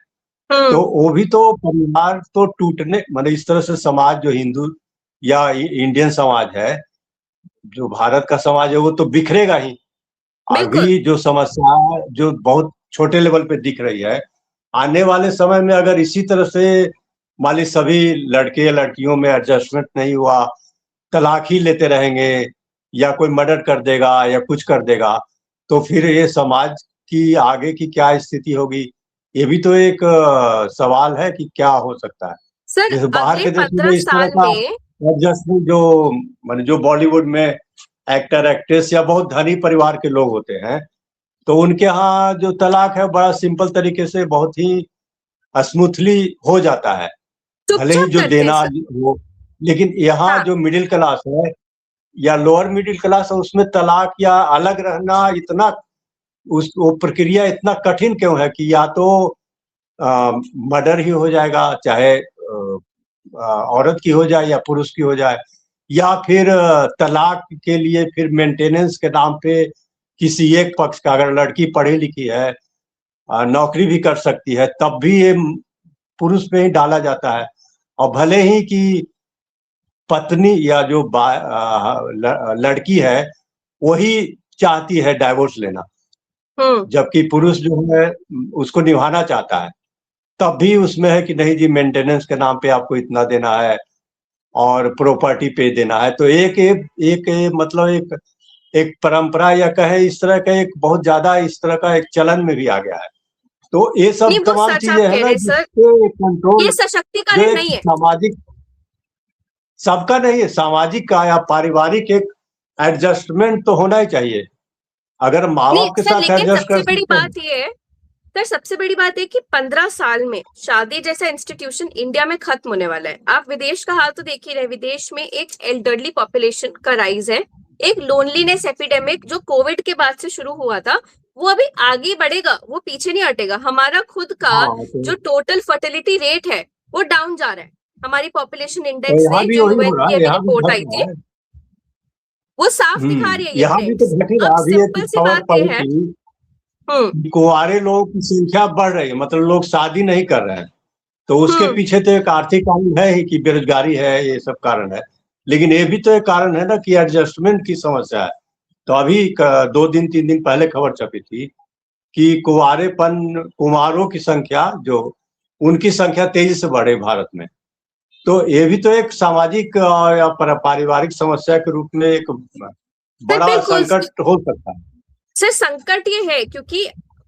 Speaker 2: तो
Speaker 1: हम्म
Speaker 2: वो भी तो परिवार तो टूटने, मतलब इस तरह से समाज, जो हिंदू या इंडियन समाज है, जो भारत का समाज है, वो तो बिखरेगा ही।
Speaker 1: बिल्कुल।
Speaker 2: अभी जो समस्या है, जो बहुत छोटे लेवल पे दिख रही है, आने वाले समय में अगर इसी तरह से मान ली सभी लड़के या लड़कियों में एडजस्टमेंट नहीं हुआ, तलाक ही लेते रहेंगे, या कोई मर्डर कर देगा या कुछ कर देगा, तो फिर ये समाज की आगे की क्या स्थिति होगी? ये भी तो एक सवाल है कि क्या हो सकता है।
Speaker 1: सर
Speaker 2: जैसे बाहर
Speaker 1: अगले
Speaker 2: के देश में
Speaker 1: 15
Speaker 2: इस तरह
Speaker 1: साल
Speaker 2: का
Speaker 1: में,
Speaker 2: एडजस्टमेंट, जो माने जो बॉलीवुड में एक्टर एक्ट्रेस या बहुत धनी परिवार के लोग होते हैं, तो उनके यहाँ जो तलाक है बड़ा सिंपल तरीके से, बहुत ही स्मूथली हो जाता है, भले ही
Speaker 1: चुपचाप
Speaker 2: जो
Speaker 1: करते हैं
Speaker 2: देना
Speaker 1: सर।
Speaker 2: हो। लेकिन यहाँ
Speaker 1: हाँ।
Speaker 2: जो मिडिल क्लास है या लोअर मिडिल क्लास है, उसमें तलाक या अलग रहना इतना, उस वो प्रक्रिया इतना कठिन क्यों है कि या तो मर्डर ही हो जाएगा, चाहे औरत की हो जाए या पुरुष की हो जाए, या फिर तलाक के लिए फिर मेंटेनेंस के नाम पे किसी एक पक्ष का, अगर लड़की पढ़ी लिखी है, नौकरी भी कर सकती है, तब भी ये पुरुष पे ही डाला जाता है। और भले ही कि पत्नी या जो लड़की है वही चाहती है डाइवोर्स लेना,
Speaker 1: हम्म
Speaker 2: जबकि पुरुष जो है उसको निभाना चाहता है, तब भी उसमें है कि नहीं जी, मेंटेनेंस के नाम पे आपको इतना देना है और प्रॉपर्टी पे देना है। तो मतलब एक परंपरा या कहे इस तरह का, एक बहुत ज्यादा इस तरह का एक चलन में भी आ गया है। तो ये
Speaker 1: नहीं,
Speaker 2: सब
Speaker 1: वो
Speaker 2: तमाम
Speaker 1: सच आप
Speaker 2: चीजें है
Speaker 1: कह
Speaker 2: ना
Speaker 1: रहे हैं सर।
Speaker 2: जिससे
Speaker 1: ये
Speaker 2: कंट्रोल, जो
Speaker 1: सशक्तिकरण
Speaker 2: एक
Speaker 1: नहीं है।
Speaker 2: सामाजिक, सबका नहीं है, सामाजिक का या पारिवारिक एक एडजस्टमेंट तो होना ही चाहिए। अगर माँ
Speaker 1: नहीं
Speaker 2: बाप के
Speaker 1: सर,
Speaker 2: साथ
Speaker 1: लेकिन
Speaker 2: एडजस्ट
Speaker 1: सबसे
Speaker 2: कर
Speaker 1: बड़ी
Speaker 2: सकते हैं।
Speaker 1: बात ये है, सर सबसे बड़ी बात है कि 15 साल में शादी जैसा इंस्टीट्यूशन इंडिया में खत्म होने वाला है। आप विदेश का हाल तो देख ही रहे, विदेश में एक एल्डरली पॉपुलेशन का राइज है, एक लोनलीनेस एपिडेमिक जो कोविड के बाद से शुरू हुआ था, वो अभी आगे बढ़ेगा, वो पीछे नहीं हटेगा। हमारा खुद का
Speaker 2: हाँ
Speaker 1: जो टोटल फर्टिलिटी रेट है वो डाउन जा रहा है। हमारी पॉपुलेशन
Speaker 2: तो
Speaker 1: इंडेक्स
Speaker 2: यहाँ
Speaker 1: से
Speaker 2: भी
Speaker 1: जो
Speaker 2: वही हो
Speaker 1: यूएन
Speaker 2: रहा
Speaker 1: की
Speaker 2: है,
Speaker 1: अभी
Speaker 2: यहाँ भी
Speaker 1: रिपोर्ट
Speaker 2: घट
Speaker 1: आई
Speaker 2: रहा
Speaker 1: थी,
Speaker 2: है।
Speaker 1: वो साफ दिखा रही है ये
Speaker 2: यहाँ भी तो
Speaker 1: ट्रेंड्स।
Speaker 2: घट ही
Speaker 1: अब
Speaker 2: रहा। अभी एक
Speaker 1: सिंपल सी
Speaker 2: खबर
Speaker 1: बात ये
Speaker 2: पड़ी
Speaker 1: है।
Speaker 2: थी
Speaker 1: हम्म
Speaker 2: कि कुंवारे लोगों की संख्या बढ़ रही है, मतलब लोग शादी नहीं कर रहे हैं। तो उसके
Speaker 1: हम्म
Speaker 2: पीछे तो एक आर्थिक कारण है ही कि बेरोजगारी है, ये सब कारण है। लेकिन ये भी तो एक कारण है ना कि एडजस्टमेंट की समस्या है। तो अभी 2 दिन 3 दिन पहले खबर छपी थी कि कुमारों की संख्या, जो उनकी संख्या तेजी से बढ़े भारत में। तो ये भी तो एक सामाजिक या पारिवारिक समस्या के रूप में एक
Speaker 1: सर
Speaker 2: बड़ा
Speaker 1: बिल्कुल।
Speaker 2: संकट हो सकता है।
Speaker 1: सर संकट ये है क्योंकि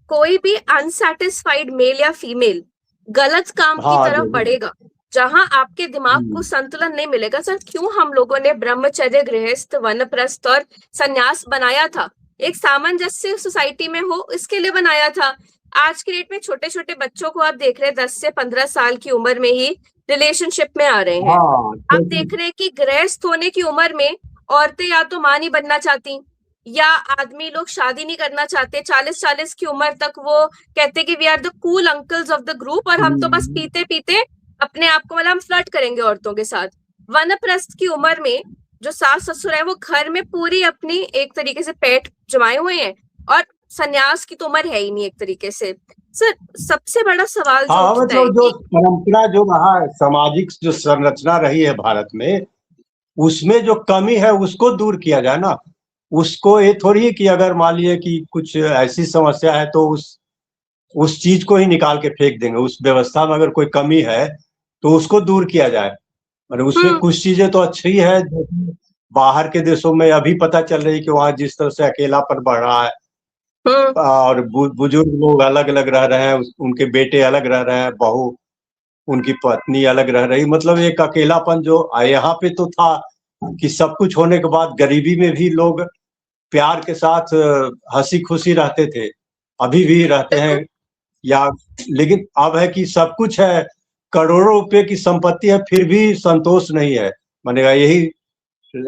Speaker 1: कोई भी अनसेटिस्फाइड मेल या फीमेल गलत काम की
Speaker 2: हाँ
Speaker 1: तरफ
Speaker 2: जरूर।
Speaker 1: बढ़ेगा जहां आपके दिमाग को
Speaker 2: हम्म,
Speaker 1: संतुलन नहीं मिलेगा। सर क्यों हम लोगों ने ब्रह्मचर्य, गृहस्थ, वानप्रस्थ और संन्यास बनाया था? एक सामंजस्य सोसाइटी में हो, इसके लिए बनाया था। आज के डेट में छोटे-छोटे बच्चों को आप देख रहे हैं 10 से 15 साल की उम्र में ही रिलेशनशिप में आ रहे हैं।
Speaker 2: हाँ,
Speaker 1: आप
Speaker 2: क्योंकि
Speaker 1: देख रहे हैं कि गृहस्थ होने की उम्र में औरतें या तो माँ नहीं बनना चाहती, या आदमी लोग शादी नहीं करना चाहते। 40-40 की उम्र तक वो कहते कि we are the cool uncles of the group, और हम तो बस पीते-पीते अपने आप को, मतलब हम फ्लर्ट करेंगे औरतों के साथ। वानप्रस्थ की उम्र में जो सास ससुर है वो घर में पूरी अपनी एक तरीके से पेट जमाए हुए हैं, और संन्यास की तो उम्र है ही नहीं एक तरीके से। सर, सबसे बड़ा सवाल जो
Speaker 2: हाँ,
Speaker 1: उठता है
Speaker 2: मतलब जो
Speaker 1: कि
Speaker 2: परंपरा जो रहा है, सामाजिक जो संरचना रही है भारत में, उसमें जो कमी है उसको दूर किया जाए ना। उसको ये थोड़ी है कि अगर मान लीजिए कि कुछ ऐसी समस्या है तो उस चीज को ही निकाल के फेंक देंगे। उस व्यवस्था में अगर कोई कमी है तो उसको दूर किया जाए। मतलब उसमें
Speaker 1: हम्म
Speaker 2: कुछ चीजें तो अच्छी है, जैसे बाहर के देशों में अभी पता चल रही है कि वहाँ जिस तरह से अकेलापन बढ़ रहा है,
Speaker 1: हम्म
Speaker 2: और बुजुर्ग लोग अलग अलग रह रहे हैं, उनके बेटे अलग रह रहे हैं, बहू उनकी पत्नी अलग रह रही, मतलब एक अकेलापन जो यहाँ पे तो था कि सब कुछ होने के बाद गरीबी में भी लोग प्यार के साथ हंसी खुशी रहते थे, अभी भी रहते हैं।
Speaker 1: बिल्कुल
Speaker 2: या लेकिन अब है कि सब कुछ है, करोड़ों रुपए की संपत्ति है, फिर भी संतोष नहीं है। मैंने कहा यही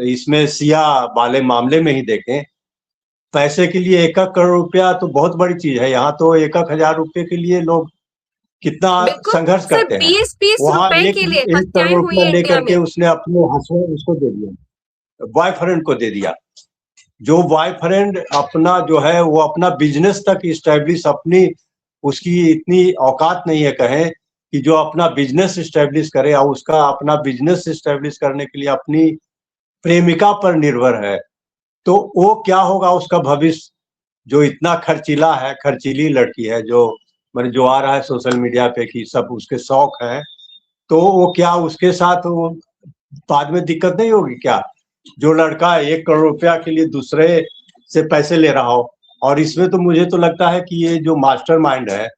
Speaker 2: इसमें सिया वाले मामले में ही देखें, पैसे के लिए 1-1 करोड़ रुपया तो बहुत बड़ी चीज है। यहाँ तो 1-1 हजार रुपए के लिए लोग कितना
Speaker 1: बिल्कुल
Speaker 2: संघर्ष
Speaker 1: सर,
Speaker 2: करते हैं।
Speaker 1: 20-20
Speaker 2: वहां
Speaker 1: रुपए
Speaker 2: एक
Speaker 1: के लिए
Speaker 2: 1 करोड़
Speaker 1: हत्याएं हुई
Speaker 2: रुपया
Speaker 1: है इंडिया
Speaker 2: लेकर के
Speaker 1: में।
Speaker 2: उसने अपने हस्बैंड उसको दे दिया, बॉयफ्रेंड को दे दिया। जो बॉयफ्रेंड अपना जो है वो अपना बिजनेस तक इस्टेब्लिश, अपनी उसकी इतनी औकात नहीं है कहें कि जो अपना बिजनेस इस्टेब्लिश करे, और उसका अपना बिजनेस इस्टेब्लिश करने के लिए अपनी प्रेमिका पर निर्भर है, तो वो क्या होगा उसका भविष्य। जो इतना खर्चीला है, खर्चीली लड़की है, जो मैंने जो आ रहा है सोशल मीडिया पे कि सब उसके शौक हैं, तो वो क्या उसके साथ वो बाद में दिक्कत नहीं होगी क्या? जो लड़का 1 करोड़ रुपया के लिए दूसरे से पैसे ले रहा हो। और इसमें तो मुझे तो लगता है कि ये जो मास्टरमाइंड है,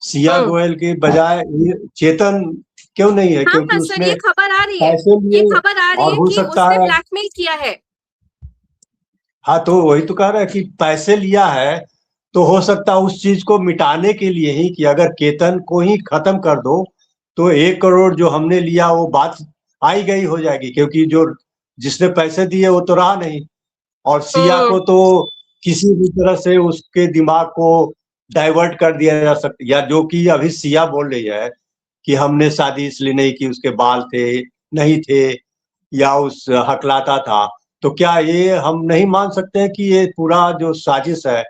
Speaker 2: सिया
Speaker 1: हम्म
Speaker 2: गोयल के बजाय ये चेतन क्यों नहीं है?
Speaker 1: हाँ
Speaker 2: क्योंकि
Speaker 1: हाँ सर,
Speaker 2: उसने
Speaker 1: ये खबर आ रही है,
Speaker 2: पैसे
Speaker 1: ये
Speaker 2: लिए,
Speaker 1: खबर आ रही
Speaker 2: और
Speaker 1: है
Speaker 2: हो
Speaker 1: कि
Speaker 2: सकता
Speaker 1: उसने
Speaker 2: है।
Speaker 1: ब्लैकमेल किया है।
Speaker 2: हाँ, तो वही तो कह रहा है कि पैसे लिया है, तो हो सकता है उस चीज को मिटाने के लिए ही, कि अगर केतन को ही खत्म कर दो तो 1 करोड़ जो हमने लिया वो बात आई गई हो जाएगी, क्योंकि जो जिसने पैसे दिए वो तो रहा नहीं। और सिया
Speaker 1: हम्म
Speaker 2: को तो किसी भी तरह से उसके दिमाग को डाइवर्ट कर दिया जा सकता, या जो कि अभी सिया बोल रही है कि हमने शादी इसलिए नहीं की, उसके बाल थे नहीं थे, या उस हकलाता था। तो क्या ये हम नहीं मान सकते हैं कि ये पूरा जो साजिश है,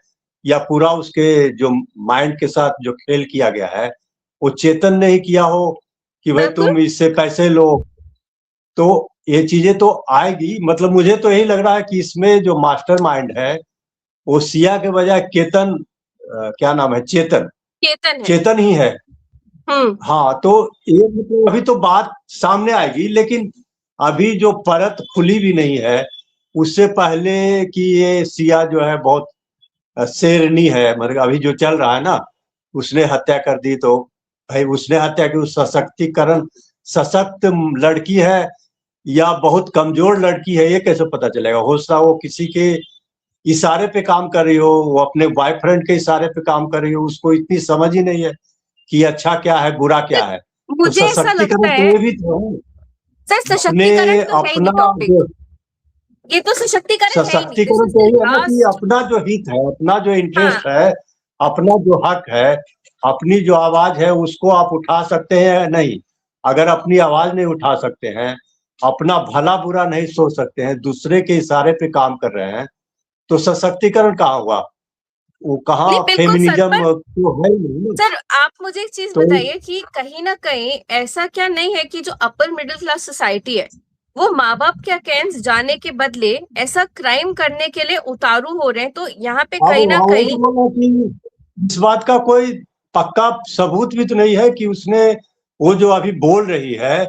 Speaker 2: या पूरा उसके जो माइंड के साथ जो खेल किया गया है, वो चेतन ने ही किया हो कि भाई
Speaker 1: बिल्कुल
Speaker 2: तुम इससे पैसे लो। तो ये चीजें तो आएगी। मतलब मुझे तो यही लग रहा है कि इसमें जो मास्टरमाइंड है वो सिया के बजाय केतन, क्या नाम है, चेतन,
Speaker 1: चेतन है।
Speaker 2: चेतन ही है।
Speaker 1: हम्म
Speaker 2: हाँ, तो ये मतलब अभी तो बात सामने आएगी, लेकिन अभी जो परत खुली भी नहीं है, उससे पहले कि ये सिया जो है बहुत शेरनी है, मतलब अभी जो चल रहा है ना, उसने हत्या कर दी, तो भाई उसने हत्या की, उस सशक्तिकरण, सशक्त लड़की है या बहुत कमजोर लड़की है, ये कैसे पता चलेगा? हो सकता है वो किसी के इशारे पे काम कर रही हो, वो अपने बॉयफ्रेंड के इशारे पे काम कर रही हो, उसको इतनी समझ ही नहीं है कि अच्छा क्या है बुरा क्या
Speaker 1: सर,
Speaker 2: है। तो
Speaker 1: मुझे ऐसा लगता
Speaker 2: सशक्तिकरण तो
Speaker 1: है
Speaker 2: ये भी तो है,
Speaker 1: सर,
Speaker 2: अपने
Speaker 1: सशक्तिकरण तो है ही नहीं
Speaker 2: अपना
Speaker 1: टॉपिक।
Speaker 2: जो
Speaker 1: ये तो सशक्तिकरण है ही नहीं, दिस
Speaker 2: सशक्तिकरण
Speaker 1: इज
Speaker 2: तो
Speaker 1: द
Speaker 2: यही है ना कि
Speaker 1: लास्ट।
Speaker 2: अपना जो हित है, अपना जो
Speaker 1: हाँ,
Speaker 2: इंटरेस्ट है, अपना जो हक है, अपनी जो आवाज है उसको आप उठा सकते हैं या नहीं। अगर अपनी आवाज नहीं उठा सकते हैं, अपना भला बुरा नहीं सोच सकते हैं, दूसरे के इशारे पे काम कर रहे हैं, तो सशक्तिकरण कहाँ हुआ? वो
Speaker 1: नहीं
Speaker 2: कहाँ
Speaker 1: बिल्कुल सर, पर
Speaker 2: फेमिनिज्म तो है ही नहीं ना।
Speaker 1: सर आप मुझे एक चीज
Speaker 2: तो
Speaker 1: बताइए कि कहीं ना कहीं ऐसा क्या नहीं है कि जो अपर मिडिल क्लास सोसाइटी है वो माँ बाप के अगेंस्ट जाने के बदले ऐसा क्राइम करने के लिए उतारू हो रहे हैं, तो यहाँ पे
Speaker 2: अब
Speaker 1: कहीं ना
Speaker 2: वही
Speaker 1: कहीं।
Speaker 2: तो बोला कि इस बात का कोई पक्का सबूत भी तो नहीं है कि उसने, वो जो अभी बोल रही है,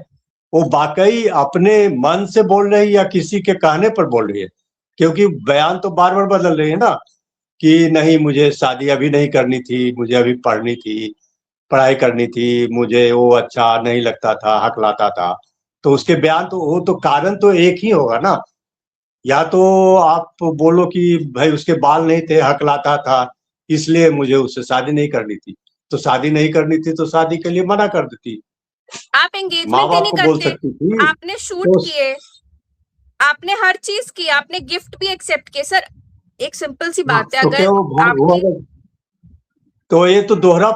Speaker 2: वो वाकई अपने मन से बोल रही है या किसी के कहने पर बोल रही है। क्योंकि बयान तो बार बार बदल रही है ना, कि नहीं मुझे शादी अभी नहीं करनी थी, मुझे अभी पढ़नी थी, पढ़ाई करनी थी, मुझे वो अच्छा नहीं लगता था, हकलाता था। तो उसके बयान तो, वो तो कारण तो एक ही होगा ना। या तो आप बोलो कि भाई उसके बाल नहीं थे, हकलाता था, इसलिए मुझे उससे शादी नहीं करनी थी। तो शादी नहीं करनी थी तो शादी के लिए मना कर देती,
Speaker 1: आप
Speaker 2: माँ
Speaker 1: एंगेजमेंट ही
Speaker 2: बाप
Speaker 1: नहीं
Speaker 2: को बोल
Speaker 1: करते,
Speaker 2: सकती थी।
Speaker 1: आपने शूट
Speaker 2: तो
Speaker 1: किए, आपने हर चीज की, आपने गिफ्ट भी एक्सेप्ट किए सर। एक सिंपल सी
Speaker 2: हाँ,
Speaker 1: बात है,
Speaker 2: तो
Speaker 1: अगर
Speaker 2: क्या वो
Speaker 1: आपकी,
Speaker 2: अगर, तो ये तो दोहरा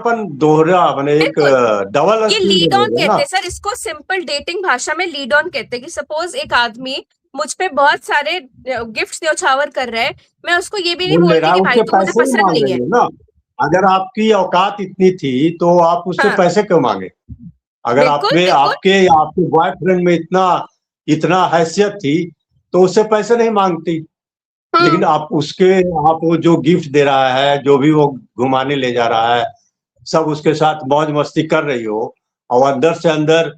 Speaker 2: माने एक
Speaker 1: बिल्कुल,
Speaker 2: डबल
Speaker 1: ये
Speaker 2: स्टैंडर्ड
Speaker 1: लीड
Speaker 2: हो
Speaker 1: ऑन
Speaker 2: गया
Speaker 1: कहते
Speaker 2: ना।
Speaker 1: हैं सर, इसको सिंपल डेटिंग भाषा में लीड ऑन कहते हैं। कि सपोज एक आदमी मुझ पे बहुत सारे गिफ्ट्स न्यौछावर कर रहा है, मैं उसको ये भी नहीं
Speaker 2: बोल ले
Speaker 1: बोलती
Speaker 2: रहा है,
Speaker 1: कि भाई
Speaker 2: उसके
Speaker 1: तू मुझे
Speaker 2: पैसे ही
Speaker 1: पसंद
Speaker 2: मांग
Speaker 1: नहीं है।
Speaker 2: रही है ना। अगर आपकी औकात इतनी थी तो आप उससे
Speaker 1: हाँ,
Speaker 2: पैसे क्यों मांगे? अगर
Speaker 1: बिल्कुल
Speaker 2: आपके
Speaker 1: बिल्कुल।
Speaker 2: आपके आपके बॉयफ्रेंड में इतना इतना हैसियत थी तो उससे पैसे नहीं मांगती।
Speaker 1: हम्म।
Speaker 2: लेकिन आप वो जो गिफ्ट दे रहा है, जो भी वो घुमाने ले जा रहा है, सब उसके साथ मौज मस्ती कर रही हो, और अंदर से अंदर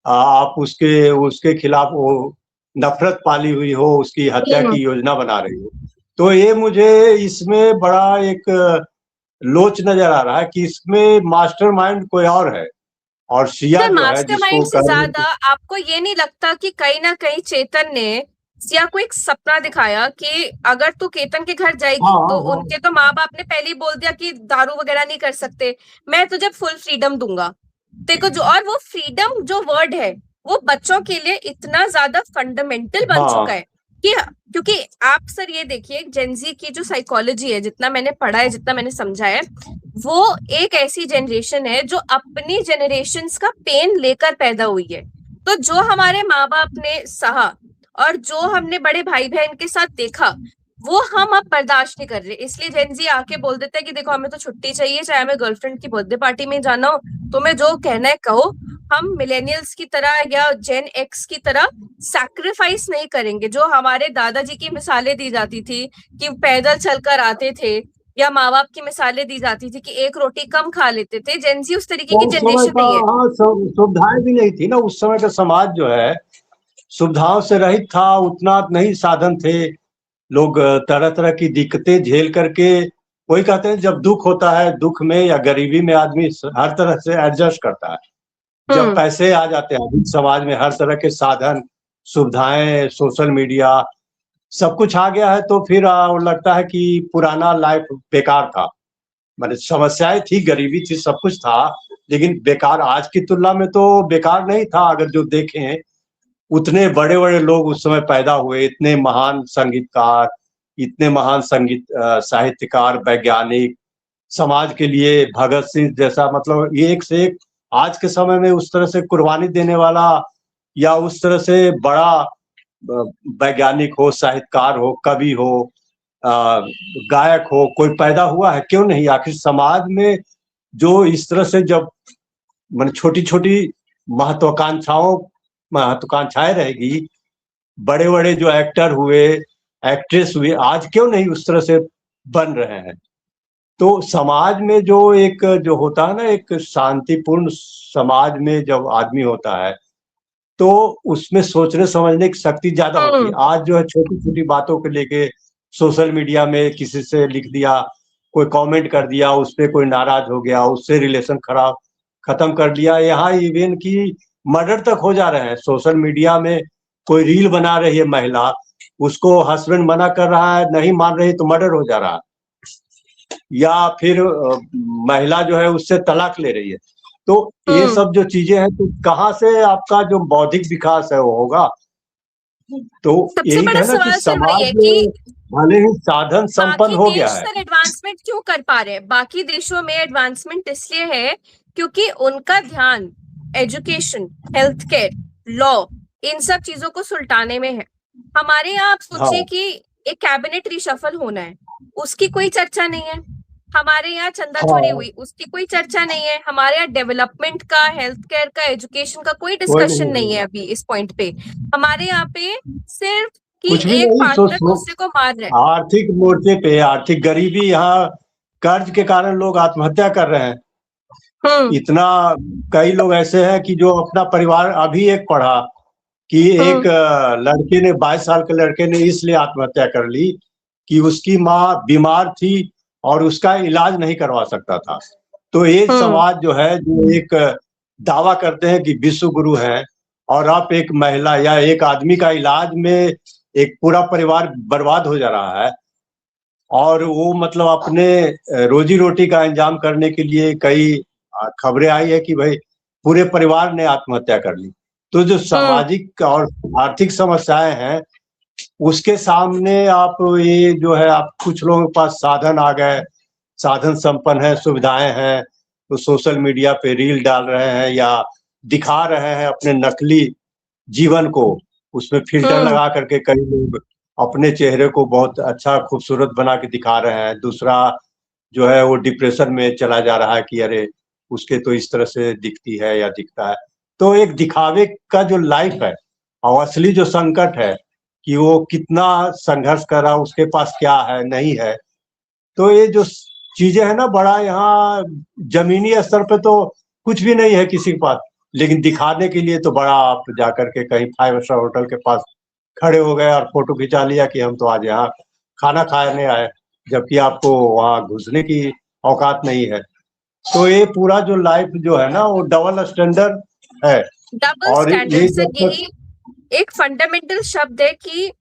Speaker 2: आप उसके उसके खिलाफ वो नफरत पाली हुई हो, उसकी हत्या
Speaker 1: हम्म।
Speaker 2: की योजना बना रही हो, तो ये मुझे इसमें बड़ा एक लोच नजर आ रहा है कि इसमें मास्टरमाइंड कोई और है। और सिया
Speaker 1: सर
Speaker 2: जो है
Speaker 1: मास्टरमाइंड
Speaker 2: जिसको
Speaker 1: से
Speaker 2: कह रहे
Speaker 1: ज्यादा
Speaker 2: हैं,
Speaker 1: आपको ये नहीं लगता कि कहीं ना कहीं चेतन ने सिया को एक सपना दिखाया कि अगर तू केतन के घर
Speaker 2: हाँ
Speaker 1: जाएगी तो
Speaker 2: हाँ
Speaker 1: उनके तो माँ बाप ने पहले ही बोल दिया कि दारू वगैरह नहीं कर सकते, मैं तुझे फुल फ्रीडम दूंगा। देखो जो, और वो फ्रीडम जो वर्ड है वो बच्चों के लिए इतना ज्यादा फंडामेंटल बन चुका
Speaker 2: हाँ
Speaker 1: है कि, क्योंकि आप सर ये देखिए जेनजी की जो साइकोलॉजी है, जितना मैंने पढ़ा है, जितना मैंने समझा है, वो एक ऐसी जनरेशन है जो अपनी जनरेशन्स का पेन लेकर पैदा हुई है। तो जो हमारे माँ बाप ने सहा और जो हमने बड़े भाई बहन के साथ देखा, वो हम अब बर्दाश्त नहीं कर रहे। इसलिए जेनजी आके बोल देता है कि देखो हमें तो छुट्टी चाहिए, चाहे हमें गर्लफ्रेंड की बर्थडे पार्टी में जाना हो, तुम्हें जो कहना है कहो। हम मिलेनियल्स की तरह या जेन एक्स की तरह सैक्रिफाइस नहीं करेंगे। जो हमारे दादाजी की मिसालें दी जाती थी कि पैदल चलकर आते थे, या माँ बाप की मिसालें दी जाती थी कि एक रोटी कम खा लेते थे, जेंजी उस तरीके
Speaker 2: तो
Speaker 1: की
Speaker 2: उस समय
Speaker 1: जनरेशन
Speaker 2: का,
Speaker 1: नहीं है।
Speaker 2: हाँ, सुविधाएं भी नहीं थी ना। उस समय का समाज जो है सुविधाओं से रहित था, उतना नहीं साधन थे। लोग तरह तरह की दिक्कतें झेल करके, वही कहते हैं जब दुख होता है, दुख में या गरीबी में आदमी हर तरह से एडजस्ट करता है। जब
Speaker 1: हम्म।
Speaker 2: पैसे आ जाते हैं, अभी समाज में हर तरह के साधन, सुविधाएं, सोशल मीडिया, सब कुछ आ गया है, तो फिर वो लगता है कि पुराना लाइफ बेकार था। मतलब समस्याएं थी, गरीबी थी, सब कुछ था, लेकिन बेकार आज की तुलना में तो बेकार नहीं था। अगर जो देखें, उतने बड़े बड़े लोग उस समय पैदा हुए, इतने महान संगीतकार, इतने महान साहित्यकार, वैज्ञानिक, समाज के लिए भगत सिंह जैसा, मतलब ये एक से एक आज के समय में उस तरह से कुर्बानी देने वाला, या उस तरह से बड़ा वैज्ञानिक हो, साहित्यकार हो, कवि हो, अ, गायक हो, कोई पैदा हुआ है? क्यों नहीं? आखिर समाज में जो इस तरह से जब मन छोटी छोटी महत्वाकांक्षाओं महत्वाकांक्षाएं रहेगी, बड़े बड़े जो एक्टर हुए, एक्ट्रेस हुए, आज क्यों नहीं उस तरह से बन रहे हैं? तो समाज में जो एक जो होता है ना, एक शांतिपूर्ण समाज में जब आदमी होता है तो उसमें सोचने समझने की शक्ति ज्यादा होती है।
Speaker 1: हम्म।
Speaker 2: आज जो है छोटी छोटी बातों को लेके सोशल मीडिया में किसी से लिख दिया, कोई कमेंट कर दिया, उस पर कोई नाराज हो गया, उससे रिलेशन खराब खत्म कर दिया। यहाँ इवन की मर्डर तक हो जा रहे हैं सोशल मीडिया में। कोई रील बना रही है महिला, उसको हस्बैंड मना कर रहा है, नहीं मान रही, तो मर्डर हो जा रहा है। या फिर महिला जो है उससे तलाक ले रही है। तो ये
Speaker 1: हम्म।
Speaker 2: सब जो चीजें हैं, तो कहाँ से आपका जो बौद्धिक विकास है वो होगा? तो
Speaker 1: सबसे
Speaker 2: यही
Speaker 1: बड़ा
Speaker 2: कहना कि
Speaker 1: सवाल सर वही
Speaker 2: समाज
Speaker 1: है कि
Speaker 2: भले ही साधन संपन्न
Speaker 1: बाकी
Speaker 2: हो गया
Speaker 1: देश
Speaker 2: है।
Speaker 1: सर एडवांसमेंट क्यों कर पा रहे हैं? बाकी देशों में एडवांसमेंट इसलिए है क्योंकि उनका ध्यान एजुकेशन, हेल्थ केयर, लॉ, इन सब चीजों को सुलटाने में है। हमारे यहाँ आप सोचिए
Speaker 2: हाँ
Speaker 1: कि एक कैबिनेट रिशफल होना है, उसकी कोई चर्चा नहीं है। हमारे यहाँ चंदा चोरी
Speaker 2: हाँ,
Speaker 1: हुई, उसकी कोई चर्चा नहीं है। हमारे यहाँ डेवलपमेंट का, हेल्थ केयर का, एजुकेशन का कोई
Speaker 2: कोई
Speaker 1: डिस्कशन
Speaker 2: नहीं
Speaker 1: नहीं
Speaker 2: है।
Speaker 1: है अभी इस पॉइंट पे। हमारे यहाँ पे सिर्फ कि
Speaker 2: कुछ भी
Speaker 1: एक
Speaker 2: नहीं।
Speaker 1: पार्टनर दूसरे को मार रहा है।
Speaker 2: आर्थिक मोर्चे पे आर्थिक गरीबी, यहाँ कर्ज के कारण लोग आत्महत्या कर रहे हैं।
Speaker 1: हम्म।
Speaker 2: इतना, कई लोग ऐसे हैं कि जो अपना परिवार, अभी एक पढ़ा कि एक
Speaker 1: हम्म।
Speaker 2: लड़के ने, 22 साल के लड़के ने इसलिए आत्महत्या कर ली कि उसकी माँ बीमार थी और उसका इलाज नहीं करवा सकता था। तो ये
Speaker 1: हम्म।
Speaker 2: समाज जो है, जो एक दावा करते हैं कि विश्व गुरु है, और आप एक महिला या एक आदमी का इलाज में एक पूरा परिवार बर्बाद हो जा रहा है, और वो मतलब अपने रोजी रोटी का इंतजाम करने के लिए कई खबरें आई है कि भाई पूरे परिवार ने आत्महत्या कर ली। तो जो सामाजिक और आर्थिक समस्याएं हैं उसके सामने आप ये जो है, आप कुछ लोगों के पास साधन आ गए, साधन संपन्न है, सुविधाएं हैं, तो सोशल मीडिया पे रील डाल रहे हैं या दिखा रहे हैं अपने नकली जीवन को, उसमें फिल्टर लगा करके कई लोग अपने चेहरे को बहुत अच्छा खूबसूरत बना के दिखा रहे हैं। दूसरा जो है वो डिप्रेशन में चला जा रहा है कि अरे उसके तो इस तरह से दिखती है या दिखता है। तो एक दिखावे का जो लाइफ है और असली जो संकट है कि वो कितना संघर्ष कर रहा है, उसके पास क्या है नहीं है। तो ये जो चीजें है ना, बड़ा यहाँ जमीनी स्तर पे तो कुछ भी नहीं है किसी के पास, लेकिन दिखाने के लिए तो बड़ा आप जाकर के कहीं 5 स्टार होटल के पास खड़े हो गए और फोटो खिंचा लिया कि हम तो आज यहाँ खाना खाने आए, जबकि आपको वहाँ घुसने की औकात नहीं है। तो ये पूरा जो लाइफ जो है ना वो डबल स्टैंडर्ड है।
Speaker 1: डबल
Speaker 2: और
Speaker 1: स्टैंडर्ड
Speaker 2: ये
Speaker 1: सर, यही एक फंडामेंटल शब्द है कि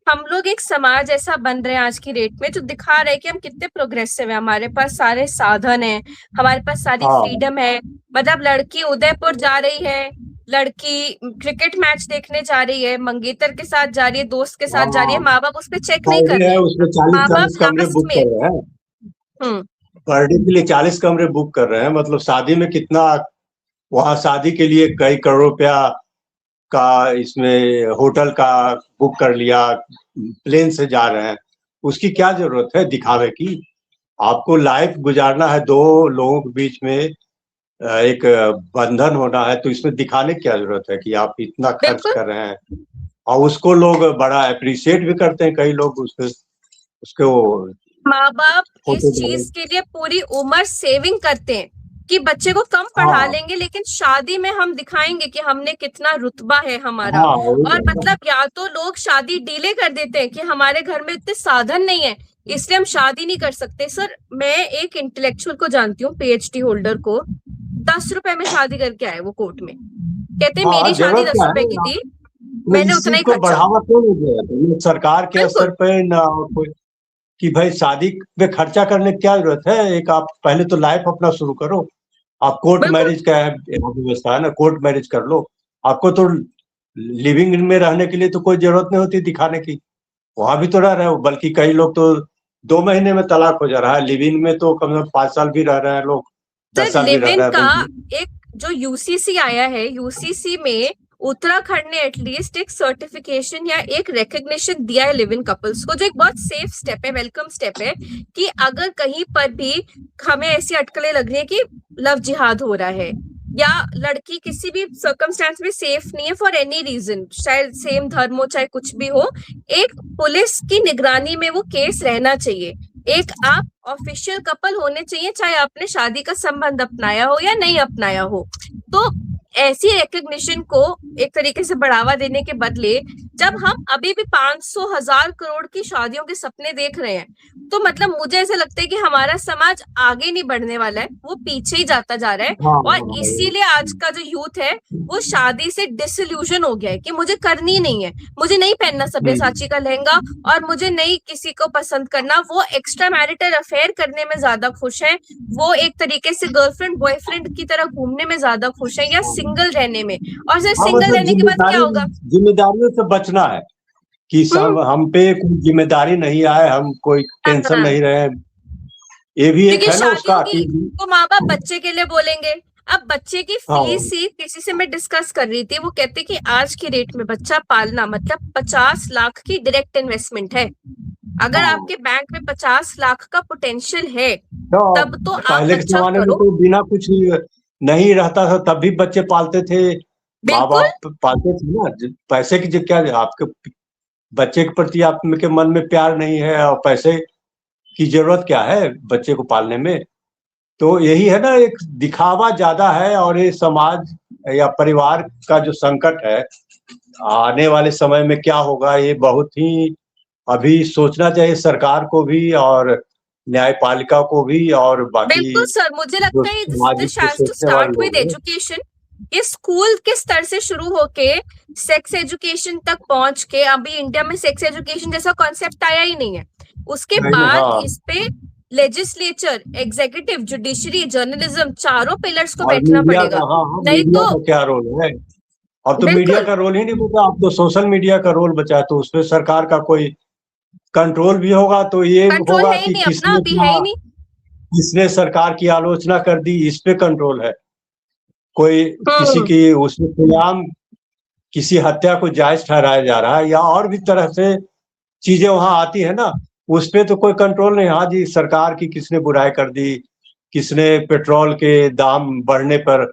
Speaker 1: हम लोग एक समाज ऐसा बन रहे हैं आज की डेट में जो दिखा रहे हैं कि हम कितने प्रोग्रेसिव हैं, हमारे पास सारे साधन हैं, हमारे पास सारी फ्रीडम है। मतलब लड़की उदयपुर जा रही है, लड़की क्रिकेट मैच देखने जा रही है, मंगेतर के साथ जा रही है, दोस्त के साथ जा रही है, माँ बाप उस पर चेक नहीं कर रहे हैं,
Speaker 2: उसमें 40 कमरे बुक कर रहे हैं, पर डे के लिए 40 कमरे बुक कर रहे हैं। मतलब शादी में कितना, वहाँ शादी के लिए कई करोड़ रुपया का इसमें होटल का बुक कर लिया, प्लेन से जा रहे हैं, उसकी क्या जरूरत है दिखावे की? आपको लाइफ गुजारना है, दो लोगों के बीच में एक बंधन होना है, तो इसमें दिखाने की क्या जरूरत है कि आप इतना खर्च कर रहे हैं? और उसको लोग बड़ा अप्रिशिएट भी करते हैं, कई लोग उसके
Speaker 1: माँ बाप इस चीज के लिए पूरी उम्र सेविंग करते हैं कि बच्चे को कम पढ़ा लेंगे, लेकिन शादी में हम दिखाएंगे कि हमने कितना रुतबा है हमारा। और मतलब या तो लोग शादी डिले कर देते हैं कि हमारे घर में इतने साधन नहीं है इसलिए हम शादी नहीं कर सकते। सर मैं एक इंटेलेक्चुअल को जानती हूँ, PhD होल्डर को, 10 रुपए में शादी करके आए वो कोर्ट में, कहते हैं मेरी शादी 10 रुपए की थी, मैंने उतना ही
Speaker 2: बढ़ावा क्यों नहीं दिया सरकार के स्तर पे ना कोई कि भाई शादी में खर्चा करने की क्या जरूरत है? एक आप पहले तो लाइफ अपना शुरू करो। आप कोर्ट मैरिज का है व्यवस्था है ना, कोर्ट मैरिज कर लो। आपको तो लिविंग में रहने के लिए तो कोई जरूरत नहीं होती दिखाने की, वहां भी तो रह रहे हो। बल्कि कई लोग तो 2 महीने में तलाक हो जा रहा है, लिविंग में तो कम से कम 5 साल भी रह रहे हैं लोग, 10 साल भी रह रहे हैं।
Speaker 1: का एक जो UCC आया है, UCC में उत्तराखंड ने एटलीस्ट एक सर्टिफिकेशन या एक रिकग्निशन दिया है लिव इन कपल्स को, जो एक बहुत सेफ स्टेप है, वेलकम स्टेप है कि अगर कहीं पर भी हमें ऐसी अटकलें लग रही है कि लव जिहाद हो रहा है या लड़की किसी भी सर्कमस्टेंस में सेफ नहीं है फॉर एनी रीजन, चाहे सेम धर्म हो चाहे कुछ भी हो, एक पुलिस की निगरानी में वो केस रहना चाहिए। एक आप ऑफिशियल कपल होने चाहिए, चाहे आपने शादी का संबंध अपनाया हो या नहीं अपनाया हो। तो ऐसी रिकग्निशन को एक तरीके से बढ़ावा देने के बदले जब हम अभी भी 500,000 करोड़ की शादियों के सपने देख रहे हैं, तो मतलब मुझे ऐसा लगता है कि हमारा समाज आगे नहीं बढ़ने वाला है, वो पीछे ही जाता जा रहा है। और इसीलिए आज का जो यूथ है वो शादी से डिसइल्यूजन हो गया है कि मुझे करनी नहीं है, मुझे नहीं पहनना सब्यसाची का लहंगा और मुझे नहीं किसी को पसंद करना। वो एक्स्ट्रा मैरिटल अफेयर करने में ज्यादा खुश है, वो एक तरीके से गर्लफ्रेंड बॉयफ्रेंड की तरह घूमने में ज्यादा खुश है, या सिंगल रहने में। और सिर्फ सिंगल रहने के बाद क्या होगा?
Speaker 2: जिम्मेदारियों से बचना है कि सब हम पे कोई जिम्मेदारी नहीं आए, हम कोई टेंशन नहीं रहे। ये भी एक है ना उसका
Speaker 1: तो माँ बाप बच्चे के लिए बोलेंगे। अब बच्चे की फीस ही किसी से मैं डिस्कस कर रही थी, वो कहते कि आज की रेट में बच्चा पालना मतलब 50 लाख की डायरेक्ट इन्वेस्टमेंट है। अगर आपके बैंक में 50 लाख का पोटेंशियल है तब तो आप
Speaker 2: पहले के जमाने में तो बिना कुछ नहीं रहता था तब भी बच्चे पालते थे, माँ बाप पालते थे ना। पैसे की क्या, आपके बच्चे के प्रति आपके मन में प्यार नहीं है और पैसे की जरूरत क्या है बच्चे को पालने में? तो यही है ना, एक दिखावा ज्यादा है। और ये समाज या परिवार का जो संकट है, आने वाले समय में क्या होगा ये बहुत ही अभी सोचना चाहिए सरकार को भी और न्यायपालिका को भी। और बाकी
Speaker 1: बिल्कुल सर, मुझे लगता है this has to start with education ये स्कूल के स्तर से शुरू होके सेक्स एजुकेशन तक पहुंच के अभी इंडिया में सेक्स एजुकेशन जैसा कॉन्सेप्ट आया ही नहीं है। उसके बाद
Speaker 2: हाँ,
Speaker 1: इस पे लेजिस्लेचर, एग्जीक्यूटिव, जुडिशरी, जर्नलिज्म, चारों पिलर्स को
Speaker 2: और
Speaker 1: बैठना
Speaker 2: मीडिया
Speaker 1: पड़ेगा।
Speaker 2: का, हाँ हाँ,
Speaker 1: नहीं
Speaker 2: मीडिया
Speaker 1: तो
Speaker 2: का क्या रोल है? अब तो मीडिया
Speaker 1: बिल्कुल
Speaker 2: का रोल ही नहीं बचा, अब तो सोशल मीडिया का रोल बचा है। तो उसमें सरकार का कोई कंट्रोल भी होगा तो ये
Speaker 1: कंट्रोल
Speaker 2: होगा
Speaker 1: है ही
Speaker 2: कि
Speaker 1: नहीं, अपना
Speaker 2: किसने
Speaker 1: अभी है
Speaker 2: क्या,
Speaker 1: ही नहीं।
Speaker 2: किसने सरकार की आलोचना कर दी, इस पे कंट्रोल है। कोई किसी
Speaker 1: हम्म।
Speaker 2: की उसमें खुलेआम किसी हत्या को जायज ठहराया जा रहा है या और भी तरह से चीजें वहां आती है ना, उस पे तो कोई कंट्रोल नहीं। हाँ जी, सरकार की किसने बुराई कर दी, किसने पेट्रोल के दाम बढ़ने पर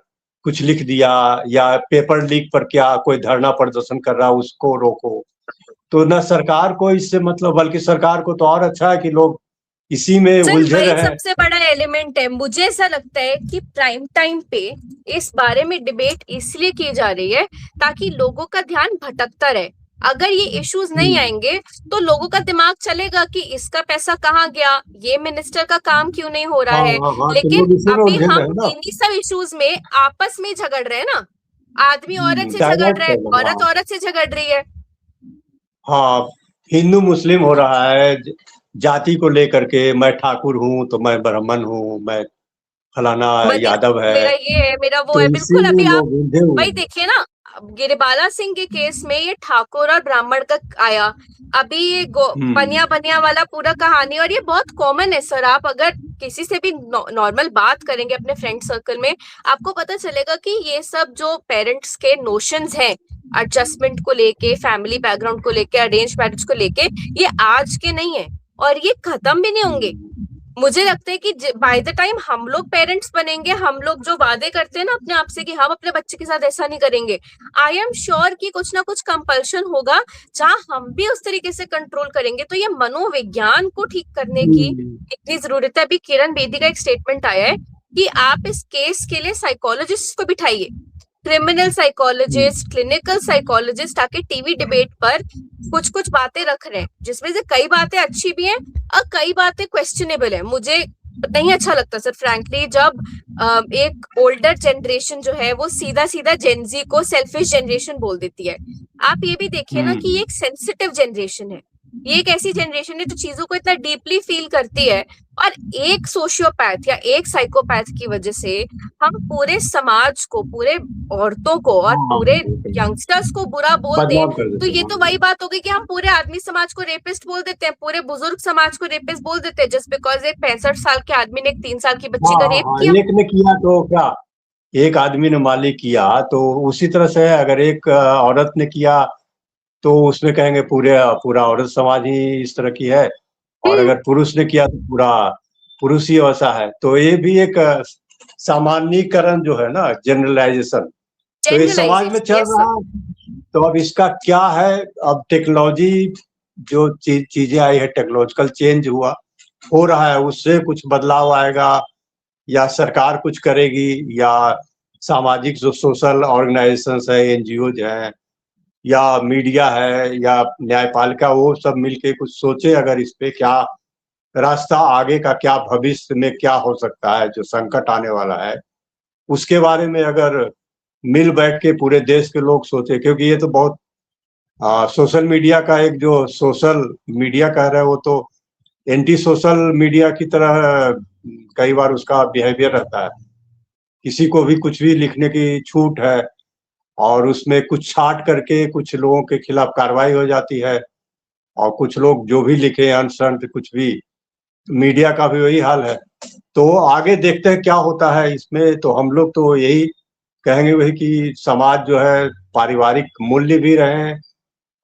Speaker 2: कुछ लिख दिया, या पेपर लीक पर क्या कोई धरना प्रदर्शन कर रहा उसको रोको। तो ना सरकार को इससे मतलब, बल्कि सरकार को तो और अच्छा है कि लोग इसी में
Speaker 1: सर
Speaker 2: उलझे
Speaker 1: वही
Speaker 2: रहे।
Speaker 1: सबसे बड़ा एलिमेंट है। मुझे ऐसा लगता है कि प्राइम टाइम पे इस बारे में डिबेट इसलिए की जा रही है ताकि लोगों का ध्यान भटकता रहे। अगर ये इश्यूज नहीं आएंगे तो लोगों का दिमाग चलेगा कि इसका पैसा कहाँ गया, ये मिनिस्टर का काम क्यों नहीं हो रहा
Speaker 2: हाँ
Speaker 1: है।
Speaker 2: हाँ हाँ, तो
Speaker 1: लेकिन
Speaker 2: लोग इसी में
Speaker 1: अभी
Speaker 2: उलझे
Speaker 1: हम
Speaker 2: रहे ना।
Speaker 1: इन्हीं सब इश्यूज में आपस में झगड़ रहे हैं ना। आदमी औरत से झगड़
Speaker 2: डाइवर्ट
Speaker 1: रहा है,
Speaker 2: कर रहे हैं,
Speaker 1: औरत
Speaker 2: हाँ।
Speaker 1: औरत से झगड़ रही है।
Speaker 2: हाँ, हिंदू मुस्लिम हो रहा है, जाति को लेकर के, मैं ठाकुर हूँ तो मैं ब्राह्मण हूँ, मैं फलाना
Speaker 1: मेरा
Speaker 2: यादव
Speaker 1: मेरा
Speaker 2: है।
Speaker 1: ये है, मेरा वो
Speaker 2: तो
Speaker 1: है, बिल्कुल।
Speaker 2: इसीलिए
Speaker 1: अभी आप
Speaker 2: लोग उलझे हुए
Speaker 1: वही
Speaker 2: हैं।
Speaker 1: देखिए ना, अब गिरिबाला सिंह के केस में ये ठाकुर और ब्राह्मण का आया। अभी ये
Speaker 2: हम्म।
Speaker 1: बनिया बनिया वाला पूरा कहानी, और ये बहुत कॉमन है सर। आप अगर किसी से भी नॉर्मल बात करेंगे अपने फ्रेंड सर्कल में, आपको पता चलेगा कि ये सब जो पेरेंट्स के नोशंस हैं एडजस्टमेंट को लेके, फैमिली बैकग्राउंड को लेके, अरेंज मैरिज को लेके, ये आज के नहीं है और ये खत्म भी नहीं होंगे। मुझे लगता है कि बाय द टाइम हम लोग पेरेंट्स बनेंगे, हम लोग जो वादे करते हैं ना अपने आप से कि हम अपने बच्चे के साथ ऐसा नहीं करेंगे, आई एम श्योर कि कुछ ना कुछ कंपल्शन होगा जहां हम भी उस तरीके से कंट्रोल करेंगे। तो ये मनोविज्ञान को ठीक करने की
Speaker 2: हम्म।
Speaker 1: इतनी जरूरत है। अभी किरण बेदी का एक स्टेटमेंट आया है कि आप इस केस के लिए साइकोलॉजिस्ट को बिठाइए, क्रिमिनल साइकोलॉजिस्ट, क्लिनिकल साइकोलॉजिस्ट, ताकि टीवी डिबेट पर कुछ कुछ बातें रख रहे हैं जिसमें से कई बातें अच्छी भी हैं और कई बातें क्वेश्चनेबल है। मुझे नहीं अच्छा लगता सर फ्रैंकली जब एक ओल्डर जनरेशन जो है वो सीधा सीधा जेनजी को सेल्फिश जनरेशन बोल देती है। आप ये भी देखिए ना कि ये एक सेंसिटिव जनरेशन है। ये एक ऐसी जनरेशन है जो चीजों को इतना डीपली फील करती है, और एक सोशियोपैथ या एक साइकोपैथ की वजह से हम पूरे समाज को, पूरे औरतों को और
Speaker 2: हाँ,
Speaker 1: पूरे यंगस्टर्स को बुरा बोल दें।
Speaker 2: बदनाम कर
Speaker 1: तो
Speaker 2: देते
Speaker 1: ये
Speaker 2: हैं।
Speaker 1: तो वही बात हो गई कि हम पूरे आदमी समाज को रेपिस्ट बोल देते हैं, पूरे बुजुर्ग समाज को रेपिस्ट बोल देते हैं जस्ट बिकॉज एक 65 साल के आदमी ने एक 3 साल की बच्ची
Speaker 2: हाँ
Speaker 1: का
Speaker 2: हाँ
Speaker 1: रेप
Speaker 2: हाँ,
Speaker 1: किया।
Speaker 2: एक ने किया तो क्या, एक आदमी ने मान ली किया तो उसी तरह से अगर एक औरत ने किया तो उसमें कहेंगे पूरे पूरा औरत समाज ही इस तरह की है। और
Speaker 1: हम्म।
Speaker 2: अगर पुरुष ने किया तो पूरा पुरुष ही वैसा है। तो ये भी एक सामान्यीकरण जो है ना, जनरलाइजेशन, तो ये समाज में
Speaker 1: जनरलाइजेशन,
Speaker 2: चल
Speaker 1: यस सर।
Speaker 2: रहा है। तो अब इसका क्या है? अब टेक्नोलॉजी जो चीजें आई है, टेक्नोलॉजिकल चेंज हुआ हो रहा है, उससे कुछ बदलाव आएगा, या सरकार कुछ करेगी, या सामाजिक जो सोशल ऑर्गेनाइजेशंस है, एनजीओ हैं, या मीडिया है, या न्यायपालिका, वो सब मिलके कुछ सोचे अगर इस पे क्या रास्ता, आगे का क्या, भविष्य में क्या हो सकता है, जो संकट आने वाला है उसके बारे में अगर मिल बैठ के पूरे देश के लोग सोचे। क्योंकि ये तो बहुत सोशल मीडिया का एक जो सोशल मीडिया कह रहे हैं, वो तो एंटी सोशल मीडिया की तरह कई बार उसका बिहेवियर रहता है। किसी को भी कुछ भी लिखने की छूट है, और उसमें कुछ छाट करके कुछ लोगों के खिलाफ कार्रवाई हो जाती है, और कुछ लोग जो भी लिखे अनसंट कुछ भी, मीडिया का भी वही हाल है। तो आगे देखते हैं क्या होता है इसमें। तो हम लोग तो यही कहेंगे वही कि समाज जो है पारिवारिक मूल्य भी रहे,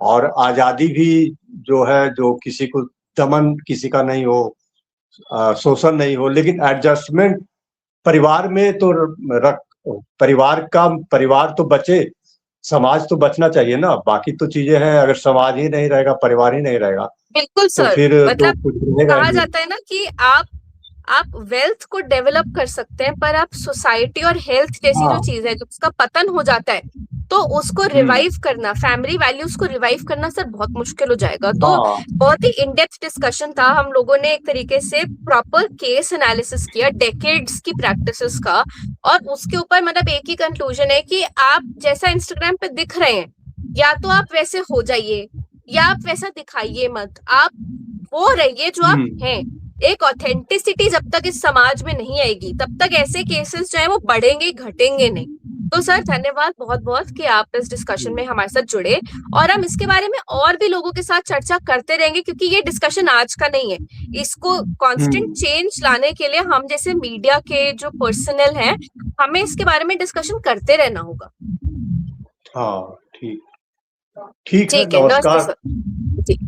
Speaker 2: और आजादी भी जो है, जो किसी को दमन किसी का नहीं हो, शोषण नहीं हो, लेकिन एडजस्टमेंट परिवार में तो रख, परिवार तो बचे, समाज तो बचना चाहिए ना। बाकी तो चीजें हैं, अगर समाज ही नहीं रहेगा, परिवार ही नहीं रहेगा,
Speaker 1: बिल्कुल
Speaker 2: तो
Speaker 1: सर।
Speaker 2: फिर तो
Speaker 1: मतलब
Speaker 2: कुछ रहेगा ही
Speaker 1: कहा
Speaker 2: नहीं।
Speaker 1: जाता है ना कि आप वेल्थ को डेवलप कर सकते हैं पर आप सोसाइटी और हेल्थ जैसी जो
Speaker 2: हाँ।
Speaker 1: चीज है जो उसका पतन हो जाता है तो उसको
Speaker 2: हम्म।
Speaker 1: रिवाइव करना, फैमिली वैल्यूज को रिवाइव करना सर बहुत मुश्किल हो जाएगा। तो
Speaker 2: हाँ।
Speaker 1: बहुत ही इन डेप्थ डिस्कशन था। हम लोगों ने एक तरीके से प्रॉपर केस एनालिसिस किया डेकेड्स की प्रैक्टिसेस का, और उसके ऊपर मतलब एक ही कंक्लूजन है कि आप जैसा इंस्टाग्राम पे दिख रहे हैं, या तो आप वैसे हो जाइए या आप वैसा दिखाइए मत, आप वो रहिए जो आप हैं। एक ऑथेंटिसिटी जब तक इस समाज में नहीं आएगी तब तक ऐसे केसेस जो है वो बढ़ेंगे, घटेंगे नहीं। तो सर धन्यवाद बहुत बहुत कि आप इस डिस्कशन में हमारे साथ जुड़े, और हम इसके बारे में और भी लोगों के साथ चर्चा करते रहेंगे, क्योंकि ये डिस्कशन आज का नहीं है। इसको कांस्टेंट चेंज लाने के लिए हम जैसे मीडिया के जो पर्सनल हैं, हमें इसके बारे में डिस्कशन करते रहना होगा।
Speaker 2: हाँ ठीक, ठीक है,
Speaker 1: ठीक है, नमस्ते
Speaker 2: नमस्कार।
Speaker 1: सर। जी।